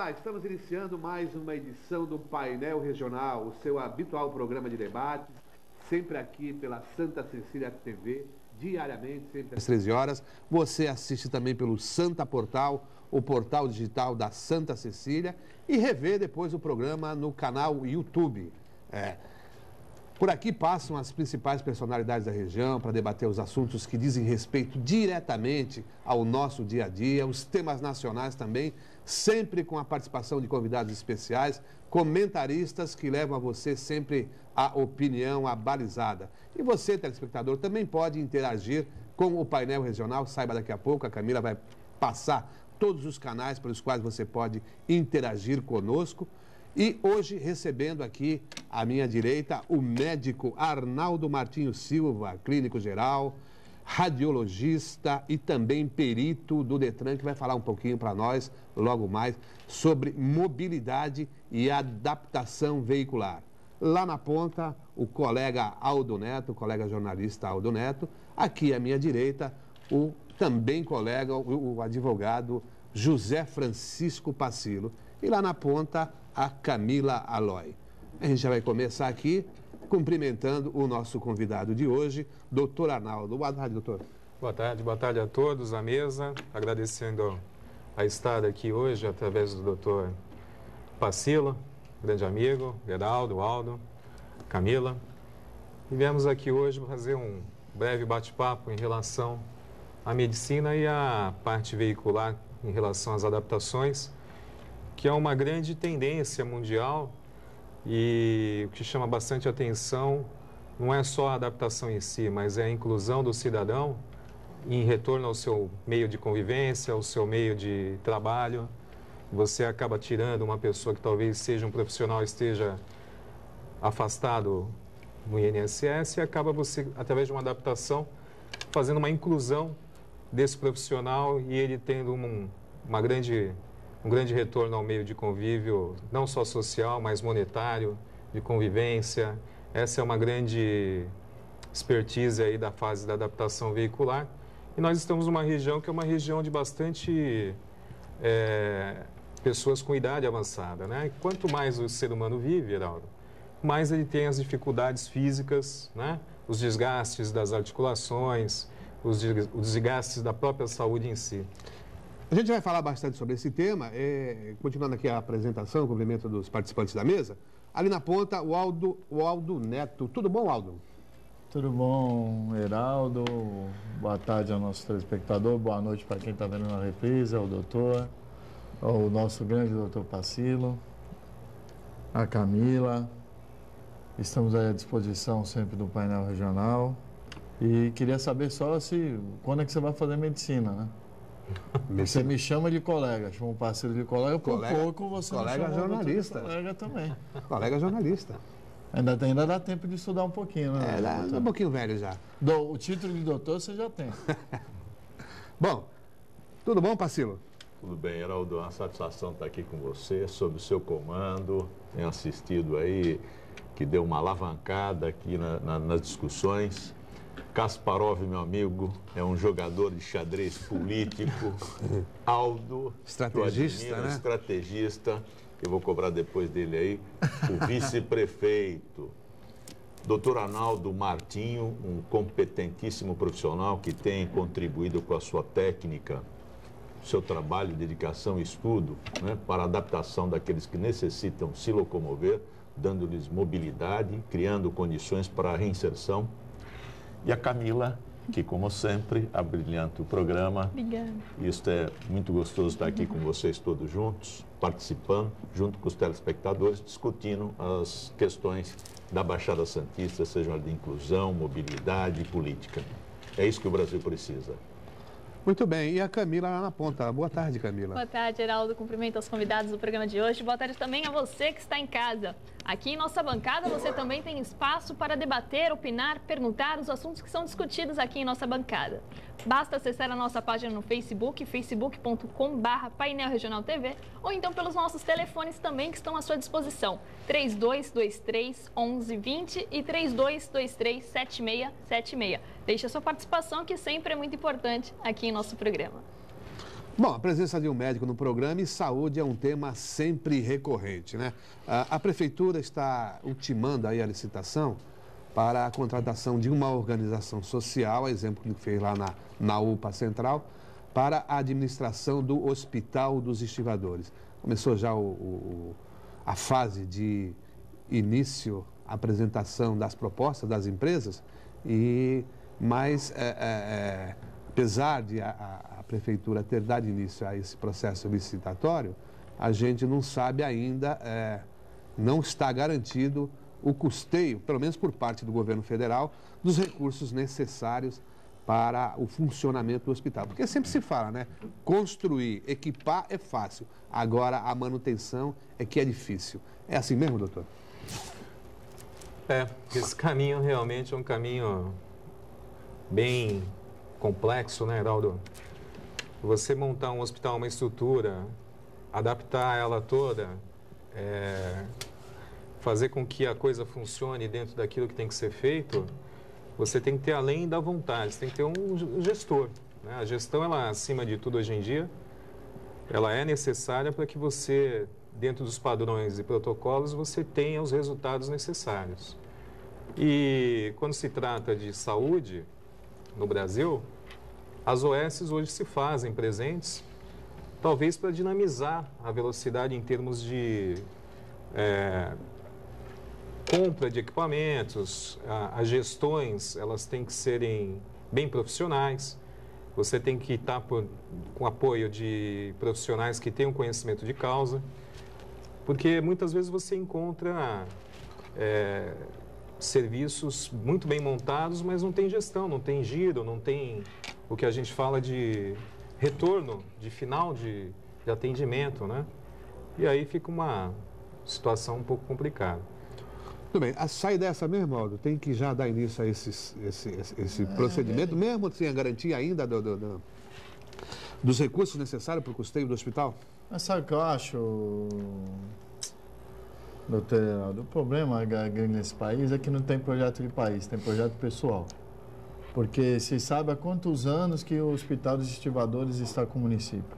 Olá, estamos iniciando mais uma edição do Painel Regional, o seu habitual programa de debate, sempre aqui pela Santa Cecília TV, diariamente, sempre às 13 horas. Você assiste também pelo Santa Portal, o portal digital da Santa Cecília, e revê depois o programa no canal YouTube. Por aqui passam as principais personalidades da região para debater os assuntos que dizem respeito diretamente ao nosso dia a dia, os temas nacionais também, sempre com a participação de convidados especiais, comentaristas que levam a você sempre a opinião abalizada. E você, telespectador, também pode interagir com o painel regional. Saiba daqui a pouco, a Camila vai passar todos os canais pelos quais você pode interagir conosco. E hoje, recebendo aqui à minha direita, o médico Arnaldo Martinho Silva, clínico geral, radiologista e também perito do Detran, que vai falar um pouquinho para nós, logo mais, sobre mobilidade e adaptação veicular. Lá na ponta, o colega Aldo Neto, o colega jornalista Aldo Neto. Aqui à minha direita, o também colega, o advogado José Francisco Pacilo. E lá na ponta, a Camila Aloy. A gente já vai começar aqui cumprimentando o nosso convidado de hoje, doutor Arnaldo. Boa tarde, doutor. Boa tarde a todos, à mesa. Agradecendo a estada aqui hoje através do doutor Pacilo, grande amigo, Geraldo, Aldo, Camila. E viemos aqui hoje fazer um breve bate-papo em relação à medicina e à parte veicular em relação às adaptações, que é uma grande tendência mundial, e o que chama bastante atenção não é só a adaptação em si, mas é a inclusão do cidadão em retorno ao seu meio de convivência, ao seu meio de trabalho. Você acaba tirando uma pessoa que talvez seja um profissional, esteja afastado no INSS, e acaba você, através de uma adaptação, fazendo uma inclusão desse profissional e ele tendo um grande retorno ao meio de convívio, não só social, mas monetário, de convivência. Essa é uma grande expertise aí da fase da adaptação veicular. E nós estamos numa região que é uma região de bastante pessoas com idade avançada, né? E quanto mais o ser humano vive, Geraldo, mais ele tem as dificuldades físicas, né? Os desgastes das articulações, os desgastes da própria saúde em si. A gente vai falar bastante sobre esse tema, continuando aqui a apresentação, o cumprimento dos participantes da mesa. Ali na ponta, o Aldo Neto. Tudo bom, Aldo? Tudo bom, Heraldo. Boa tarde ao nosso telespectador, boa noite para quem está vendo na reprise, ao doutor, ao nosso grande doutor Pacilo, a Camila. Estamos aí à disposição sempre do painel regional. E queria saber só quando é que você vai fazer medicina, né? Você me chama de colega, chama o Pacilo de colega, por pouco você colega me chama jornalista. De colega também. Colega jornalista. Ainda dá tempo de estudar um pouquinho, né? Dá um pouquinho velho já. O título de doutor você já tem. Bom, tudo bom, Pacilo? Tudo bem, Heraldo, é uma satisfação estar aqui com você, sob o seu comando. Tenho assistido aí, que deu uma alavancada aqui nas discussões. Kasparov, meu amigo, é um jogador de xadrez político. Aldo, estrategista, né? Estrategista. Eu vou cobrar depois dele aí. O vice-prefeito. Doutor Arnaldo Martinho, um competentíssimo profissional que tem contribuído com a sua técnica, seu trabalho, dedicação e estudo, né, para a adaptação daqueles que necessitam se locomover, dando-lhes mobilidade, criando condições para a reinserção. E a Camila, que, como sempre, abrilhanta o programa. Obrigada. Isso é muito gostoso estar aqui com vocês todos juntos, participando, junto com os telespectadores, discutindo as questões da Baixada Santista, sejam de inclusão, mobilidade e política. É isso que o Brasil precisa. Muito bem, e a Camila lá na ponta. Boa tarde, Camila. Boa tarde, Geraldo. Cumprimento aos convidados do programa de hoje. Boa tarde também a você que está em casa. Aqui em nossa bancada você também tem espaço para debater, opinar, perguntar os assuntos que são discutidos aqui em nossa bancada. Basta acessar a nossa página no Facebook, facebook.com/Painel Regional TV, ou então pelos nossos telefones também que estão à sua disposição, 3223-1120 e 3223-7676. Deixe a sua participação, que sempre é muito importante aqui em nosso programa. Bom, a presença de um médico no programa e saúde é um tema sempre recorrente, né? A Prefeitura está ultimando aí a licitação para a contratação de uma organização social, a exemplo que fez lá na UPA Central, para a administração do Hospital dos Estivadores. Começou já a fase de início, apresentação das propostas das empresas, mas apesar de a Prefeitura ter dado início a esse processo licitatório, a gente não sabe ainda, não está garantido o custeio, pelo menos por parte do governo federal, dos recursos necessários para o funcionamento do hospital. Porque sempre se fala, né? Construir, equipar é fácil, agora a manutenção é que é difícil. É assim mesmo, doutor? Esse caminho realmente é um caminho bem complexo, né, Heraldo? Você montar um hospital, uma estrutura, adaptar ela toda, fazer com que a coisa funcione dentro daquilo que tem que ser feito, você tem que ter além da vontade, você tem que ter um gestor, né? A gestão, ela, acima de tudo hoje em dia, ela é necessária para que você, dentro dos padrões e protocolos, você tenha os resultados necessários. E quando se trata de saúde no Brasil, as OSs hoje se fazem presentes, talvez para dinamizar a velocidade em termos de compra de equipamentos. As gestões, elas têm que serem bem profissionais. Você tem que estar com apoio de profissionais que tenham conhecimento de causa, porque muitas vezes você encontra serviços muito bem montados, mas não tem gestão, não tem giro, não tem o que a gente fala de retorno, de final de atendimento, né? E aí fica uma situação um pouco complicada. Tudo bem, a saída é essa mesmo, Aldo? Tem que já dar início a esse procedimento, mesmo sem a garantia ainda dos recursos necessários para o custeio do hospital? Mas sabe o que eu acho, doutor Heraldo? O problema grande nesse país é que não tem projeto de país, tem projeto pessoal. Porque vocês sabem há quantos anos que o Hospital dos Estivadores está com o município.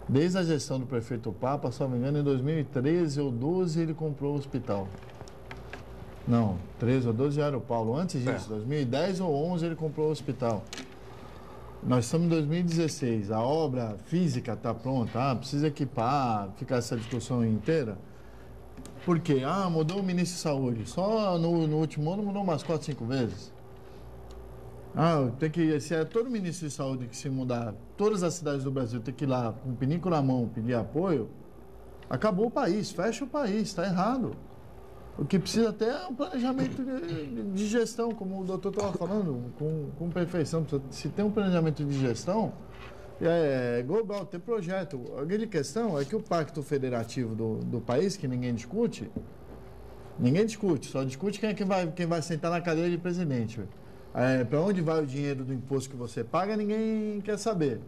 Desde a gestão do prefeito Papa, se não me engano, em 2013 ou 2012 ele comprou o hospital. Não, 13 ou 12 já era o Paulo. Antes disso, 2010 ou 11 ele comprou o hospital. Nós estamos em 2016, a obra física está pronta, precisa equipar, ficar essa discussão inteira. Por quê? Mudou o ministro de saúde. Só no último ano mudou umas 4, 5 vezes. Se é todo ministro de saúde que se mudar, todas as cidades do Brasil tem que ir lá com o pinico na mão pedir apoio, acabou o país, fecha o país, está errado. O que precisa até é um planejamento de gestão, como o doutor estava falando, com perfeição. Se tem um planejamento de gestão, global, tem projeto. A grande questão é que o pacto federativo do país, que ninguém discute, só discute quem vai sentar na cadeira de presidente. Para onde vai o dinheiro do imposto que você paga, ninguém quer saber.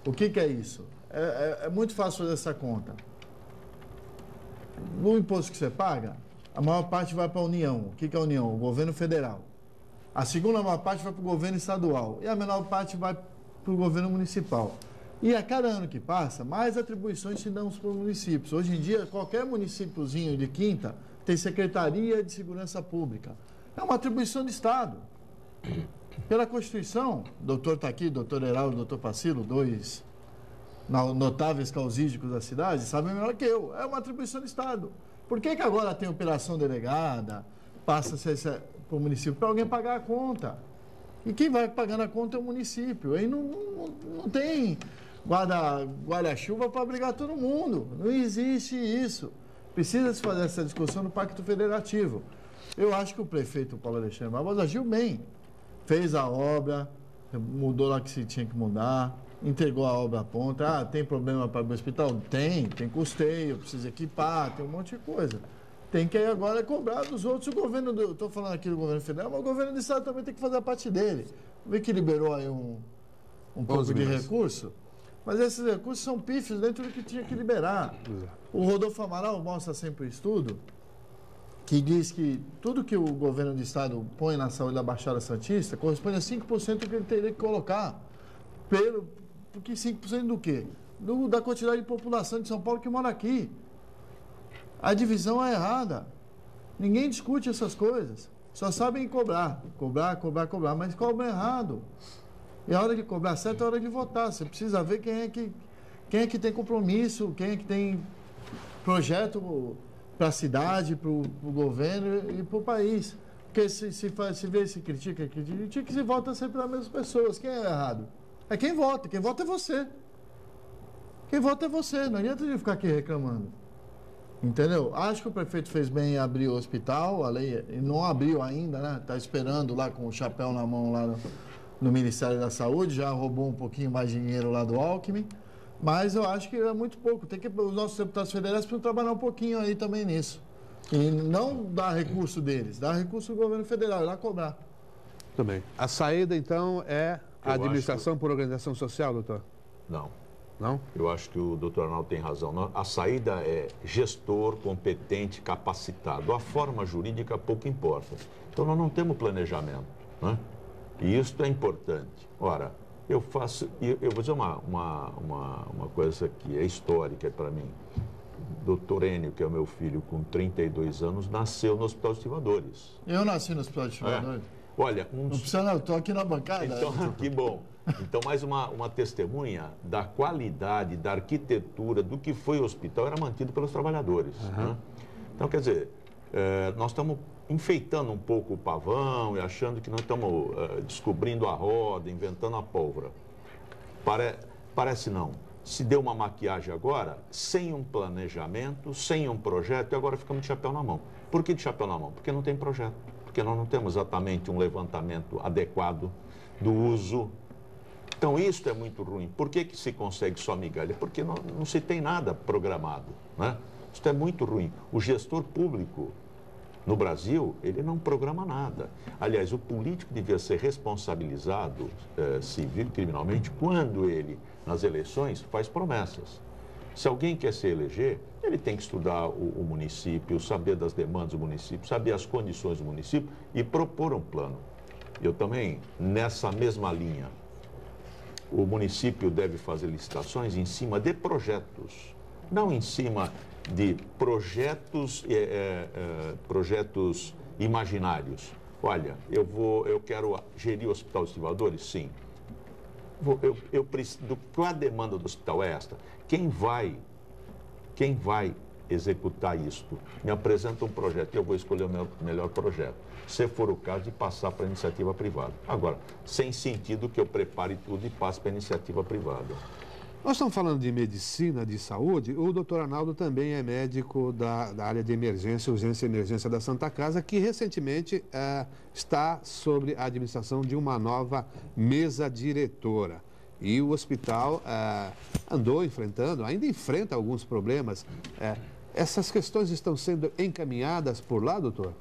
O que é isso? É muito fácil fazer essa conta. No imposto que você paga, a maior parte vai para a União. O que é a União? O governo federal. A segunda maior parte vai para o governo estadual. E a menor parte vai para o governo municipal. E a cada ano que passa, mais atribuições se dão para os municípios. Hoje em dia, qualquer municípiozinho de quinta tem Secretaria de Segurança Pública. É uma atribuição do Estado. Pela Constituição, o doutor está aqui, doutor Heraldo, doutor Pacilo, dois notáveis causídicos da cidade, sabem melhor que eu. É uma atribuição do Estado. Por que agora tem operação delegada, passa para o município? Para alguém pagar a conta. E quem vai pagando a conta é o município. Aí não tem guarda-chuva para abrigar todo mundo. Não existe isso. Precisa se fazer essa discussão no Pacto Federativo. Eu acho que o prefeito Paulo Alexandre Barbosa agiu bem. Fez a obra, mudou lá que se tinha que mudar, entregou a obra à ponta. Tem problema para o hospital? Tem custeio, precisa equipar, tem um monte de coisa. Tem que agora cobrar dos outros. O governo, estou falando aqui do governo federal, mas o governo do estado também tem que fazer a parte dele. Vê que liberou aí um pouco de recurso, mas esses recursos são pífios dentro do que tinha que liberar. O Rodolfo Amaral mostra sempre um estudo que diz que tudo que o governo do estado põe na saúde da Baixada Santista corresponde a 5% do que ele teria que colocar porque 5% do quê? Da quantidade de população de São Paulo que mora aqui. A divisão é errada. Ninguém discute essas coisas. Só sabem cobrar, mas cobram errado. E a hora de cobrar certo é a hora de votar. Você precisa ver quem é que tem compromisso, quem é que tem projeto para a cidade, para o governo e para o país. Porque se vê, se critica, se vota sempre nas mesmas pessoas. Quem é errado? É quem vota é você. Quem vota é você, não adianta de ficar aqui reclamando. Entendeu? Acho que o prefeito fez bem em abrir o hospital, a lei não abriu ainda, né? Está esperando lá com o chapéu na mão lá no Ministério da Saúde, já roubou um pouquinho mais de dinheiro lá do Alckmin, mas eu acho que é muito pouco. Os nossos deputados federais precisam trabalhar um pouquinho aí também nisso. E não dar recurso deles, dar recurso do governo federal, ir lá cobrar. Também. A saída, então, é a administração por organização social, doutor? Não. Não? Eu acho que o doutor Arnaldo tem razão. A saída é gestor, competente, capacitado. A forma jurídica pouco importa. Então, nós não temos planejamento, né? E isso é importante. Ora, eu vou dizer uma coisa que é histórica para mim. Doutor Enio, que é o meu filho, com 32 anos, nasceu no Hospital de Estivadores. Eu nasci no Hospital de Estivadores. Olha, não precisa não, eu estou aqui na bancada. Então, que bom. Então, mais uma testemunha da qualidade, da arquitetura, do que foi o hospital, era mantido pelos trabalhadores. Né? Então, quer dizer, nós estamos enfeitando um pouco o pavão e achando que nós estamos descobrindo a roda, inventando a pólvora. Parece não. Se deu uma maquiagem agora, sem um planejamento, sem um projeto, e agora ficamos de chapéu na mão. Por que de chapéu na mão? Porque não tem projeto. Porque nós não temos exatamente um levantamento adequado do uso. Então, isso é muito ruim. Por que se consegue só migalha? Porque não se tem nada programado, né? Isso é muito ruim. O gestor público no Brasil, ele não programa nada. Aliás, o político devia ser responsabilizado civil e criminalmente quando ele, nas eleições, faz promessas. Se alguém quer se eleger, ele tem que estudar o município, saber das demandas do município, saber as condições do município e propor um plano. Eu também, nessa mesma linha, o município deve fazer licitações em cima de projetos, não em cima de projetos imaginários. Olha, eu quero gerir o Hospital de Estivadores? Sim. Eu preciso, qual a demanda do hospital é esta? Quem vai executar isto? Me apresenta um projeto, eu vou escolher o melhor projeto. Se for o caso de passar para a iniciativa privada. Agora, sem sentido que eu prepare tudo e passe para a iniciativa privada. Nós estamos falando de medicina, de saúde. O doutor Arnaldo também é médico da área de emergência, urgência e emergência da Santa Casa, que recentemente está sob a administração de uma nova mesa diretora. E o hospital andou enfrentando, ainda enfrenta alguns problemas. Essas questões estão sendo encaminhadas por lá, doutor?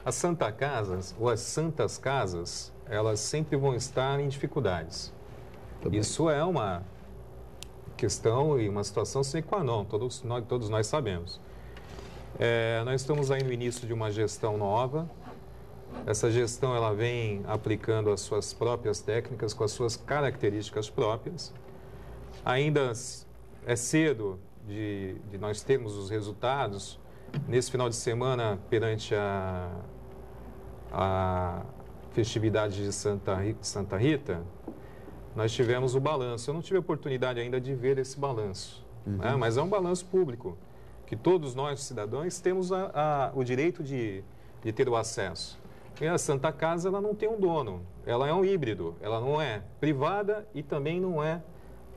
As Santa Casas, ou as Santas Casas, elas sempre vão estar em dificuldades. Também. Isso é uma questão e uma situação sine qua non, todos nós sabemos. Nós estamos aí no início de uma gestão nova. Essa gestão ela vem aplicando as suas próprias técnicas, com as suas características próprias. Ainda é cedo de nós termos os resultados. Nesse final de semana, perante a festividade de Santa Rita, nós tivemos o balanço. Eu não tive a oportunidade ainda de ver esse balanço, né? Mas é um balanço público, que todos nós, cidadãos, temos o direito de ter o acesso. E a Santa Casa, ela não tem um dono, ela é um híbrido, ela não é privada e também não é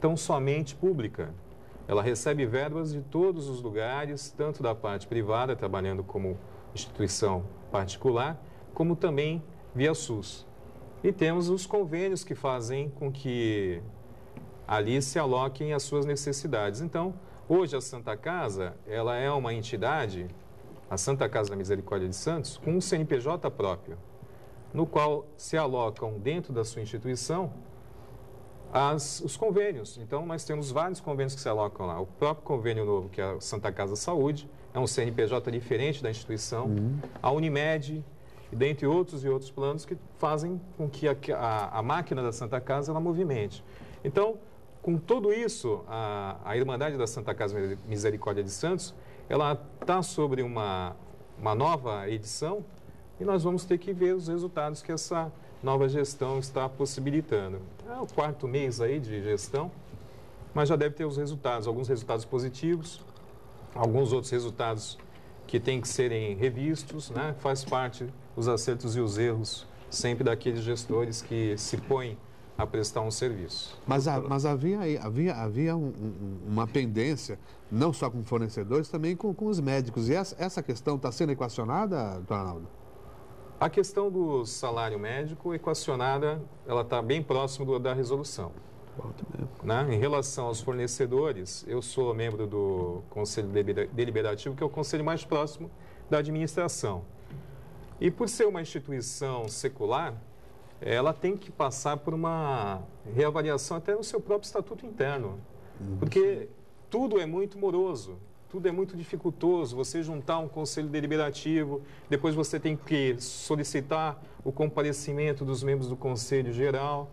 tão somente pública. Ela recebe verbas de todos os lugares, tanto da parte privada, trabalhando como instituição particular, como também via SUS. E temos os convênios que fazem com que ali se aloquem as suas necessidades. Então, hoje a Santa Casa, ela é uma entidade, a Santa Casa da Misericórdia de Santos, com um CNPJ próprio, no qual se alocam dentro da sua instituição os convênios. Então, nós temos vários convênios que se alocam lá. O próprio convênio novo, que é a Santa Casa Saúde, é um CNPJ diferente da instituição. A Unimed, e dentre outros planos que fazem com que a máquina da Santa Casa ela movimente. Então, com tudo isso, a Irmandade da Santa Casa Misericórdia de Santos, ela está sobre uma nova edição e nós vamos ter que ver os resultados que essa nova gestão está possibilitando. É o 4º mês aí de gestão, mas já deve ter os resultados, alguns resultados positivos, alguns outros resultados que têm que serem revistos, né? Faz parte os acertos e os erros sempre daqueles gestores que se põem a prestar um serviço. Mas havia uma pendência, não só com fornecedores, também com os médicos. E essa questão está sendo equacionada, doutor Arnaldo? A questão do salário médico equacionada, ela está bem próximo da resolução. Né? Em relação aos fornecedores, eu sou membro do Conselho Deliberativo, que é o conselho mais próximo da administração. E por ser uma instituição secular, ela tem que passar por uma reavaliação até no seu próprio estatuto interno. Porque tudo é muito moroso, tudo é muito dificultoso. Você juntar um conselho deliberativo, depois você tem que solicitar o comparecimento dos membros do conselho geral,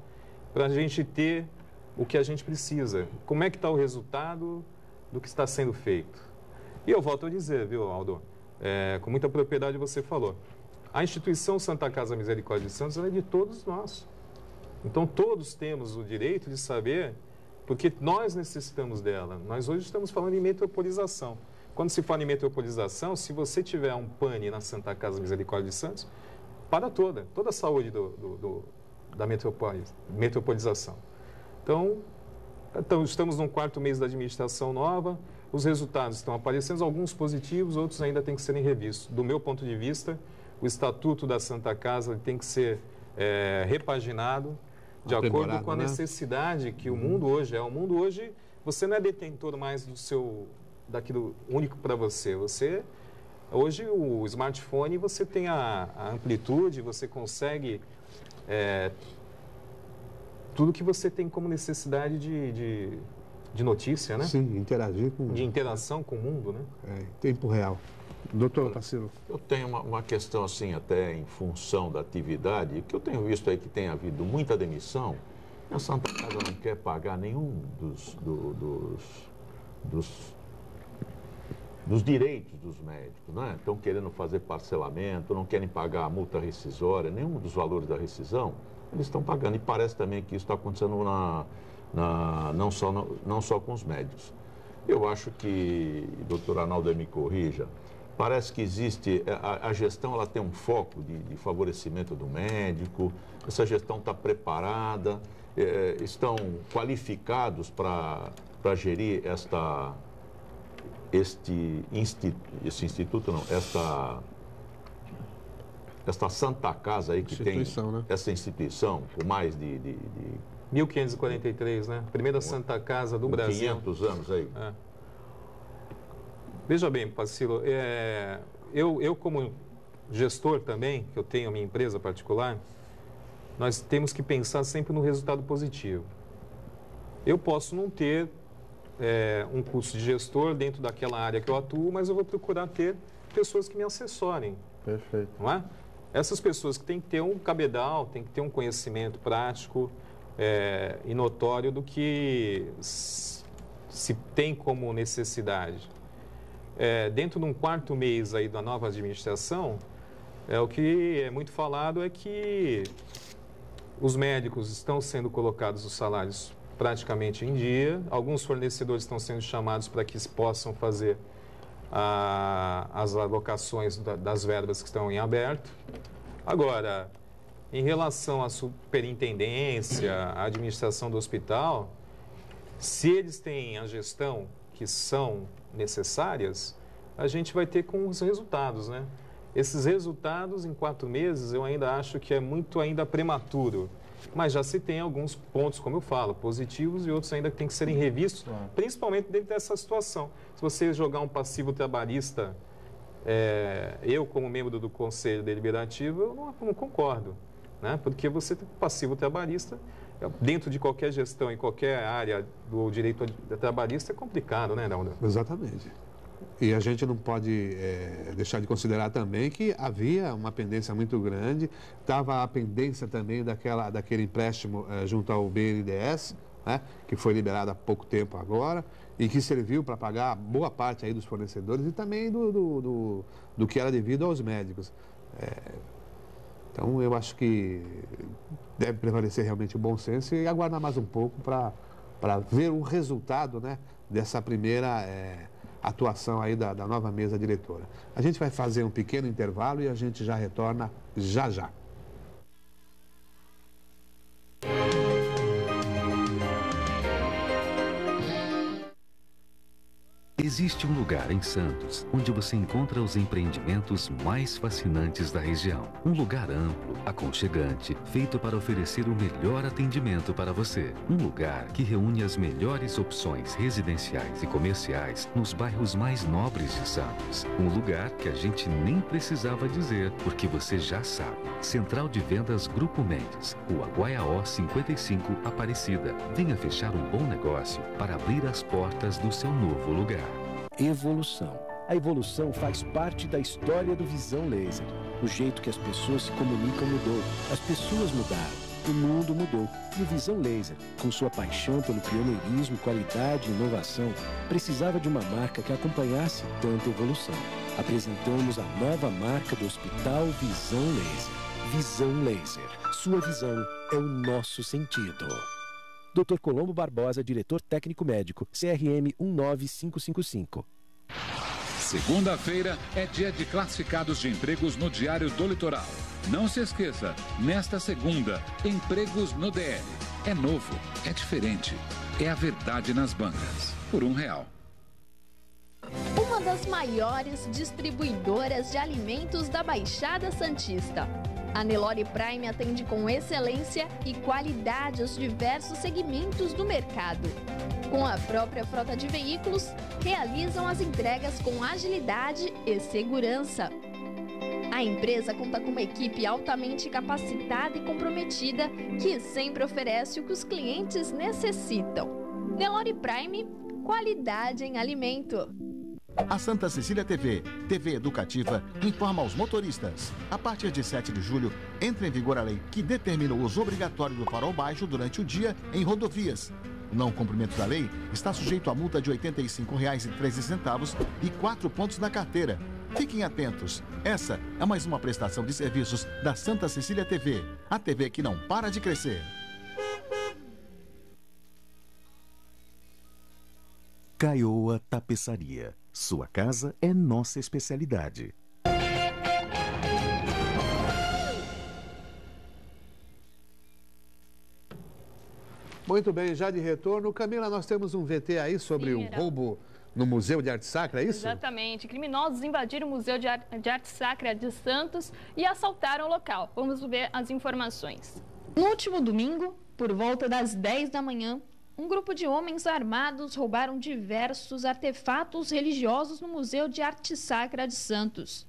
para a gente ter o que a gente precisa. Como é que está o resultado do que está sendo feito? E eu volto a dizer, viu, Aldo? Com muita propriedade você falou. A instituição Santa Casa Misericórdia de Santos é de todos nós. Então, todos temos o direito de saber, porque nós necessitamos dela. Nós hoje estamos falando em metropolização. Quando se fala em metropolização, se você tiver um pane na Santa Casa Misericórdia de Santos, para toda a saúde da metropolização. Então, estamos no 4º mês da administração nova, os resultados estão aparecendo, alguns positivos, outros ainda têm que serem revistos. Do meu ponto de vista, o Estatuto da Santa Casa tem que ser repaginado de acordo com a necessidade que o mundo hoje é. O mundo hoje, você não é detentor mais daquilo único para você. Hoje, o smartphone, você tem a amplitude, você consegue tudo que você tem como necessidade de notícia, né? Sim, interagir com... De interação com o mundo, né? Em tempo real. Doutor Pacilo. Eu tenho uma questão assim, até em função da atividade, que eu tenho visto aí que tem havido muita demissão. A Santa Casa não quer pagar nenhum dos direitos dos médicos, né? Estão querendo fazer parcelamento, não querem pagar a multa rescisória, nenhum dos valores da rescisão, eles estão pagando. E parece também que isso está acontecendo não só com os médicos. Eu acho que, doutor Arnaldo me corrija, parece que existe, a gestão ela tem um foco de favorecimento do médico, essa gestão está preparada, estão qualificados para gerir esta Santa Casa aí que tem, né? Essa instituição por mais de 1543, né? Primeira Santa Casa do Brasil. 500 anos aí. Veja bem, Pacilo, eu como gestor também, que eu tenho a minha empresa particular, nós temos que pensar sempre no resultado positivo. Eu posso não ter um curso de gestor dentro daquela área que eu atuo, mas eu vou procurar ter pessoas que me assessorem. Perfeito. Não é? Essas pessoas que têm que ter um cabedal, têm que ter um conhecimento prático e notório do que se tem como necessidade. Dentro de um 4º mês aí da nova administração, o que é muito falado é que os médicos estão sendo colocados os salários praticamente em dia, alguns fornecedores estão sendo chamados para que se possam fazer as alocações das verbas que estão em aberto. Agora, em relação à superintendência, à administração do hospital, se eles têm a gestão que são necessárias, a gente vai ter com os resultados, né? Esses resultados em 4 meses eu ainda acho que é muito ainda prematuro, mas já se tem alguns pontos, como eu falo, positivos e outros ainda que têm que serem revistos, principalmente dentro dessa situação. Se você jogar um passivo trabalhista, eu como membro do Conselho Deliberativo, eu não concordo, né? Porque você tem passivo trabalhista, dentro de qualquer gestão, em qualquer área do direito trabalhista, é complicado, né, Naldo? Exatamente. E a gente não pode deixar de considerar também que havia uma pendência muito grande, estava a pendência também daquele empréstimo junto ao BNDES, né, que foi liberado há pouco tempo agora, e que serviu para pagar boa parte aí dos fornecedores e também do que era devido aos médicos. Então, eu acho que deve prevalecer realmente o bom senso e aguardar mais um pouco para ver o resultado, né, dessa primeira atuação aí da nova mesa diretora. A gente vai fazer um pequeno intervalo e a gente já retorna já já. Existe um lugar em Santos onde você encontra os empreendimentos mais fascinantes da região. Um lugar amplo, aconchegante, feito para oferecer o melhor atendimento para você. Um lugar que reúne as melhores opções residenciais e comerciais nos bairros mais nobres de Santos. Um lugar que a gente nem precisava dizer, porque você já sabe. Central de Vendas Grupo Mendes, Rua Guaiaó 55, Aparecida. Venha fechar um bom negócio para abrir as portas do seu novo lugar. Evolução. A evolução faz parte da história do Visão Laser. O jeito que as pessoas se comunicam mudou. As pessoas mudaram. O mundo mudou. E o Visão Laser, com sua paixão pelo pioneirismo, qualidade e inovação, precisava de uma marca que acompanhasse tanta evolução. Apresentamos a nova marca do Hospital Visão Laser. Visão Laser. Sua visão é o nosso sentido. Dr. Colombo Barbosa, diretor técnico médico, CRM 19555. Segunda-feira é dia de classificados de empregos no Diário do Litoral. Não se esqueça, nesta segunda, empregos no DL. É novo, é diferente, é a verdade nas bancas. Por R$1. Uma das maiores distribuidoras de alimentos da Baixada Santista. A Nelore Prime atende com excelência e qualidade os diversos segmentos do mercado. Com a própria frota de veículos, realizam as entregas com agilidade e segurança. A empresa conta com uma equipe altamente capacitada e comprometida que sempre oferece o que os clientes necessitam. Nelore Prime, qualidade em alimento. A Santa Cecília TV, TV educativa, informa aos motoristas. A partir de 7 de julho, entra em vigor a lei que determina o uso obrigatório do farol baixo durante o dia em rodovias. O não cumprimento da lei está sujeito a multa de R$ 85,13 e 4 pontos na carteira. Fiquem atentos. Essa é mais uma prestação de serviços da Santa Cecília TV, a TV que não para de crescer. Caioa Tapeçaria. Sua casa é nossa especialidade. Muito bem, já de retorno. Camila, nós temos um VT aí sobre o roubo no Museu de Arte Sacra, é isso? Exatamente. Criminosos invadiram o Museu de Arte Sacra de Santos e assaltaram o local. Vamos ver as informações. No último domingo, por volta das 10 da manhã, um grupo de homens armados roubaram diversos artefatos religiosos no Museu de Arte Sacra de Santos.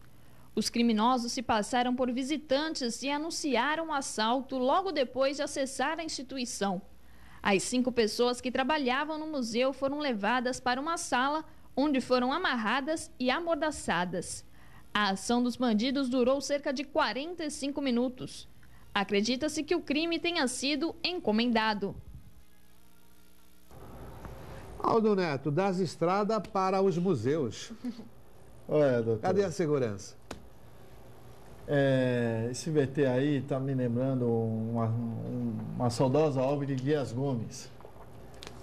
Os criminosos se passaram por visitantes e anunciaram o assalto logo depois de acessar a instituição. As 5 pessoas que trabalhavam no museu foram levadas para uma sala onde foram amarradas e amordaçadas. A ação dos bandidos durou cerca de 45 minutos. Acredita-se que o crime tenha sido encomendado. Aldo Neto, das estradas para os museus. Olha, doutor. Cadê a segurança? Esse VT aí está me lembrando uma saudosa obra de Dias Gomes,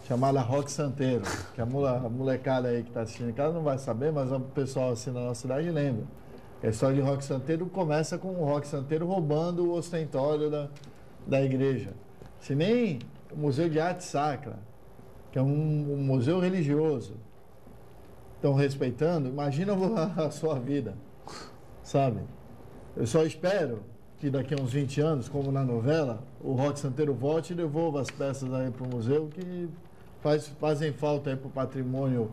chamada Roque Santeiro, que a molecada aí que está assistindo em casa não vai saber, mas o pessoal assim na nossa cidade lembra. A história de Roque Santeiro começa com o Roque Santeiro roubando o ostentório da igreja. Se nem o Museu de Arte Sacra, que é um museu religioso, estão respeitando, imagina a sua vida, sabe? Eu só espero que daqui a uns 20 anos, como na novela, o Roque Santeiro volte e devolva as peças aí para o museu que fazem falta aí para o patrimônio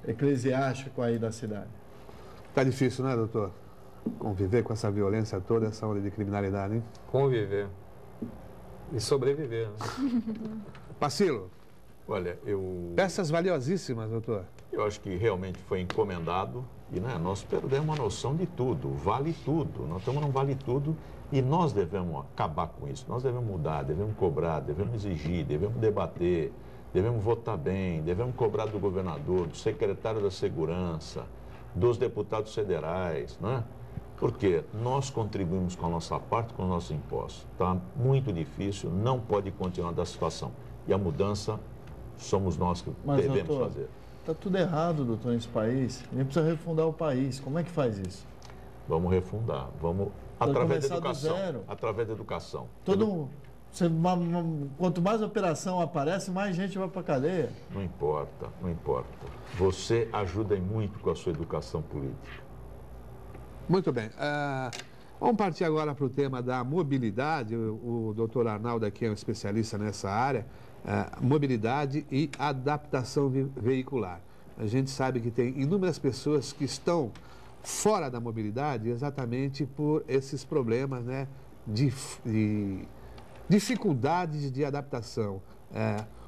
eclesiástico aí da cidade. Tá difícil, né, doutor? Conviver com essa violência toda, essa onda de criminalidade, hein? Conviver. E sobreviver. Né? Pacilo, Olha, Peças valiosíssimas, doutor. Eu acho que realmente foi encomendado e, né, nós perdemos a noção de tudo, vale tudo. Nós estamos num vale tudo e nós devemos acabar com isso. Nós devemos mudar, devemos cobrar, devemos exigir, devemos debater, devemos votar bem, devemos cobrar do governador, do secretário da Segurança, dos deputados federais, né? Porque nós contribuímos com a nossa parte, com os nossos impostos. Está muito difícil, não pode continuar da situação. E a mudança somos nós que devemos doutor, fazer. Está tudo errado, doutor, nesse país. A gente precisa refundar o país. Como é que faz isso? Vamos refundar, vamos através da educação. Através da educação. Quanto mais operação aparece, mais gente vai para a cadeia. Não importa, não importa. Você ajuda muito com a sua educação política. Muito bem. Vamos partir agora para o tema da mobilidade. O doutor Arnaldo aqui é um especialista nessa área. Mobilidade e adaptação veicular. A gente sabe que tem inúmeras pessoas que estão fora da mobilidade exatamente por esses problemas, né, de dificuldades de adaptação.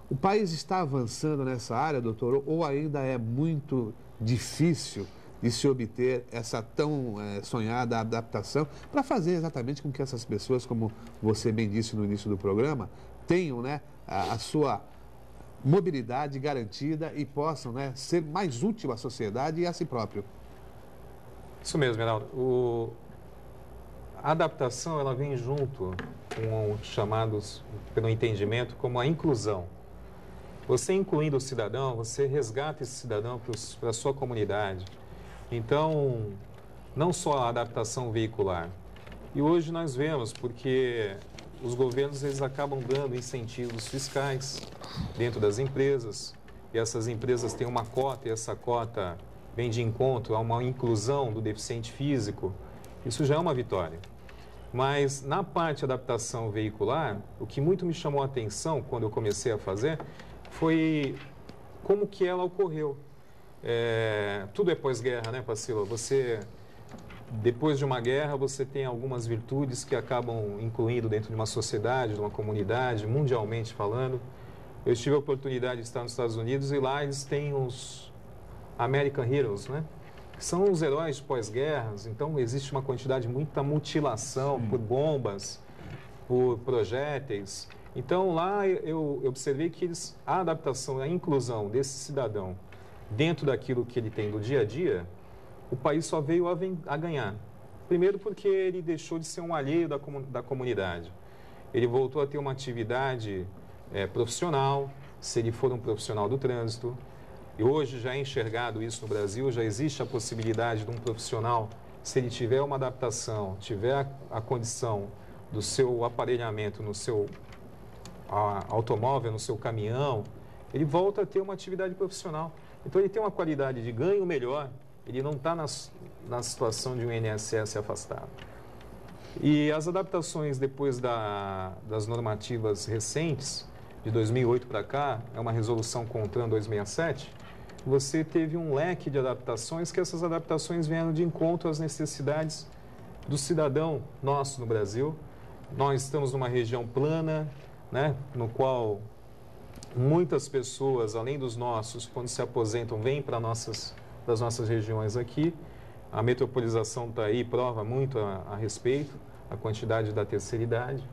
O país está avançando nessa área, doutor, ou ainda é muito difícil de se obter essa tão sonhada adaptação para fazer exatamente com que essas pessoas, como você bem disse no início do programa, tenham, né, a sua mobilidade garantida e possam, né, ser mais útil à sociedade e a si próprio? Isso mesmo, Geraldo. A adaptação, ela vem junto com os chamados, pelo entendimento, como a inclusão. Você incluindo o cidadão, você resgata esse cidadão para a sua comunidade. Então, não só a adaptação veicular. E hoje nós vemos, porque os governos eles acabam dando incentivos fiscais dentro das empresas, e essas empresas têm uma cota, e essa cota vem de encontro a uma inclusão do deficiente físico. Isso já é uma vitória. Mas na parte de adaptação veicular, o que muito me chamou a atenção quando eu comecei a fazer foi como que ela ocorreu. Tudo é pós-guerra, né, Pacílio? Depois de uma guerra, você tem algumas virtudes que acabam incluindo dentro de uma sociedade, de uma comunidade, mundialmente falando. Eu tive a oportunidade de estar nos Estados Unidos e lá eles têm os American Heroes, né? Que são os heróis de pós-guerras. Então, existe uma quantidade, muita mutilação por bombas, por projéteis. Então, lá eu observei que a adaptação, a inclusão desse cidadão dentro daquilo que ele tem do dia a dia, o país só veio a ganhar. Primeiro porque ele deixou de ser um alheio da comunidade. Ele voltou a ter uma atividade profissional, se ele for um profissional do trânsito. E hoje já é enxergado isso no Brasil, já existe a possibilidade de um profissional, se ele tiver uma adaptação, tiver a condição do seu aparelhamento no seu automóvel, no seu caminhão, ele volta a ter uma atividade profissional. Então ele tem uma qualidade de ganho melhor, ele não está na situação de um INSS afastado. E as adaptações depois das normativas recentes, de 2008 para cá, é uma resolução CONTRAN 267, você teve um leque de adaptações, que essas adaptações vieram de encontro às necessidades do cidadão nosso no Brasil. Nós estamos numa região plana, né, no qual muitas pessoas, além dos nossos, quando se aposentam, vêm para das nossas regiões aqui. A metropolização está aí, prova muito a respeito, a quantidade da terceira idade.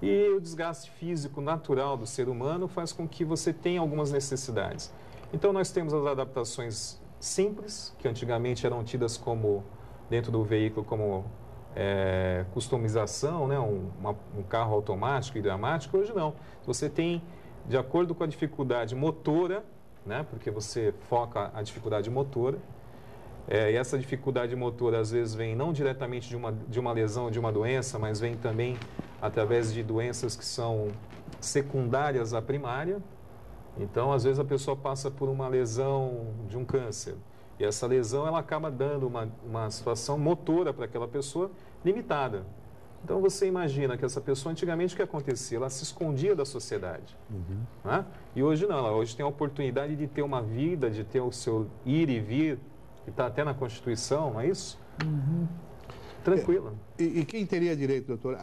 E o desgaste físico natural do ser humano faz com que você tenha algumas necessidades. Então, nós temos as adaptações simples, que antigamente eram tidas como, dentro do veículo, como customização, né? Um carro automático, hidráulico. Hoje não. Você tem, de acordo com a dificuldade motora, né? Porque você foca a dificuldade motora, e essa dificuldade motora às vezes vem não diretamente de uma lesão, de uma doença, mas vem também através de doenças que são secundárias à primária. Então, às vezes a pessoa passa por uma lesão de um câncer, e essa lesão ela acaba dando uma situação motora para aquela pessoa limitada. Então, você imagina que essa pessoa, antigamente, o que acontecia? Ela se escondia da sociedade. Né? E hoje não, ela hoje tem a oportunidade de ter uma vida, de ter o seu ir e vir, que está até na Constituição, não é isso? Tranquilo. E quem teria direito, doutor,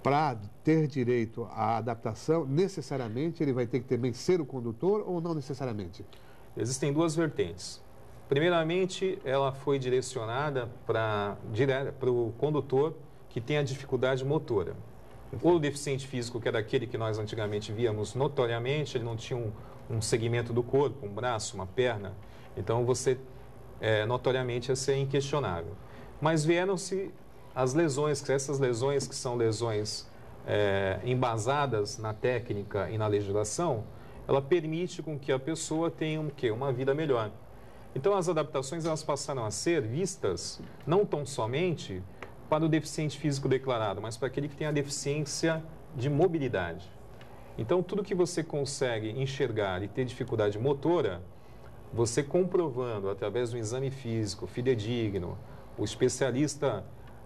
para ter direito à adaptação, necessariamente ele vai ter que também ser o condutor ou não necessariamente? Existem duas vertentes. Primeiramente, ela foi direcionada para o condutor que tem a dificuldade motora. O deficiente físico, que era aquele que nós antigamente víamos notoriamente, ele não tinha um segmento do corpo, um braço, uma perna. Então, você, notoriamente, ia ser inquestionável. Mas vieram-se as lesões, essas lesões que são lesões embasadas na técnica e na legislação, ela permite com que a pessoa tenha uma vida melhor. Então, as adaptações elas passaram a ser vistas não tão somente para o deficiente físico declarado, mas para aquele que tem a deficiência de mobilidade. Então, tudo que você consegue enxergar e ter dificuldade motora, você comprovando através do exame físico fidedigno, o especialista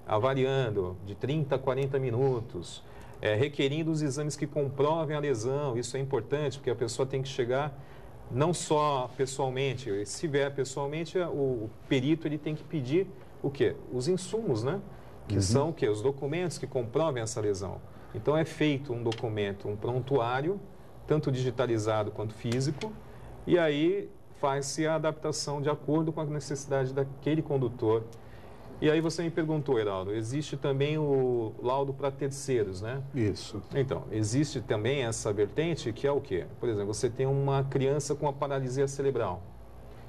avaliando de 30 a 40 minutos, requerindo os exames que comprovem a lesão. Isso é importante, porque a pessoa tem que chegar não só pessoalmente, se vier pessoalmente, o perito ele tem que pedir o quê? Os insumos, né? Que são o quê? Os documentos que comprovem essa lesão. Então, é feito um documento, um prontuário, tanto digitalizado quanto físico, e aí faz-se a adaptação de acordo com a necessidade daquele condutor. E aí você me perguntou, Heraldo, existe também o laudo para terceiros, né? Isso. Então, existe também essa vertente que é o quê? Por exemplo, você tem uma criança com uma paralisia cerebral.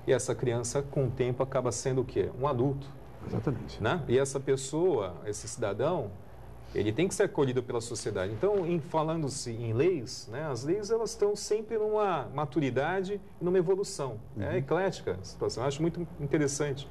E essa criança, com o tempo, acaba sendo o quê? Um adulto. Exatamente. Né? E essa pessoa, esse cidadão, ele tem que ser acolhido pela sociedade. Então, falando-se em leis, né, as leis elas estão sempre numa maturidade e numa evolução. É eclética a situação. Eu acho muito interessante,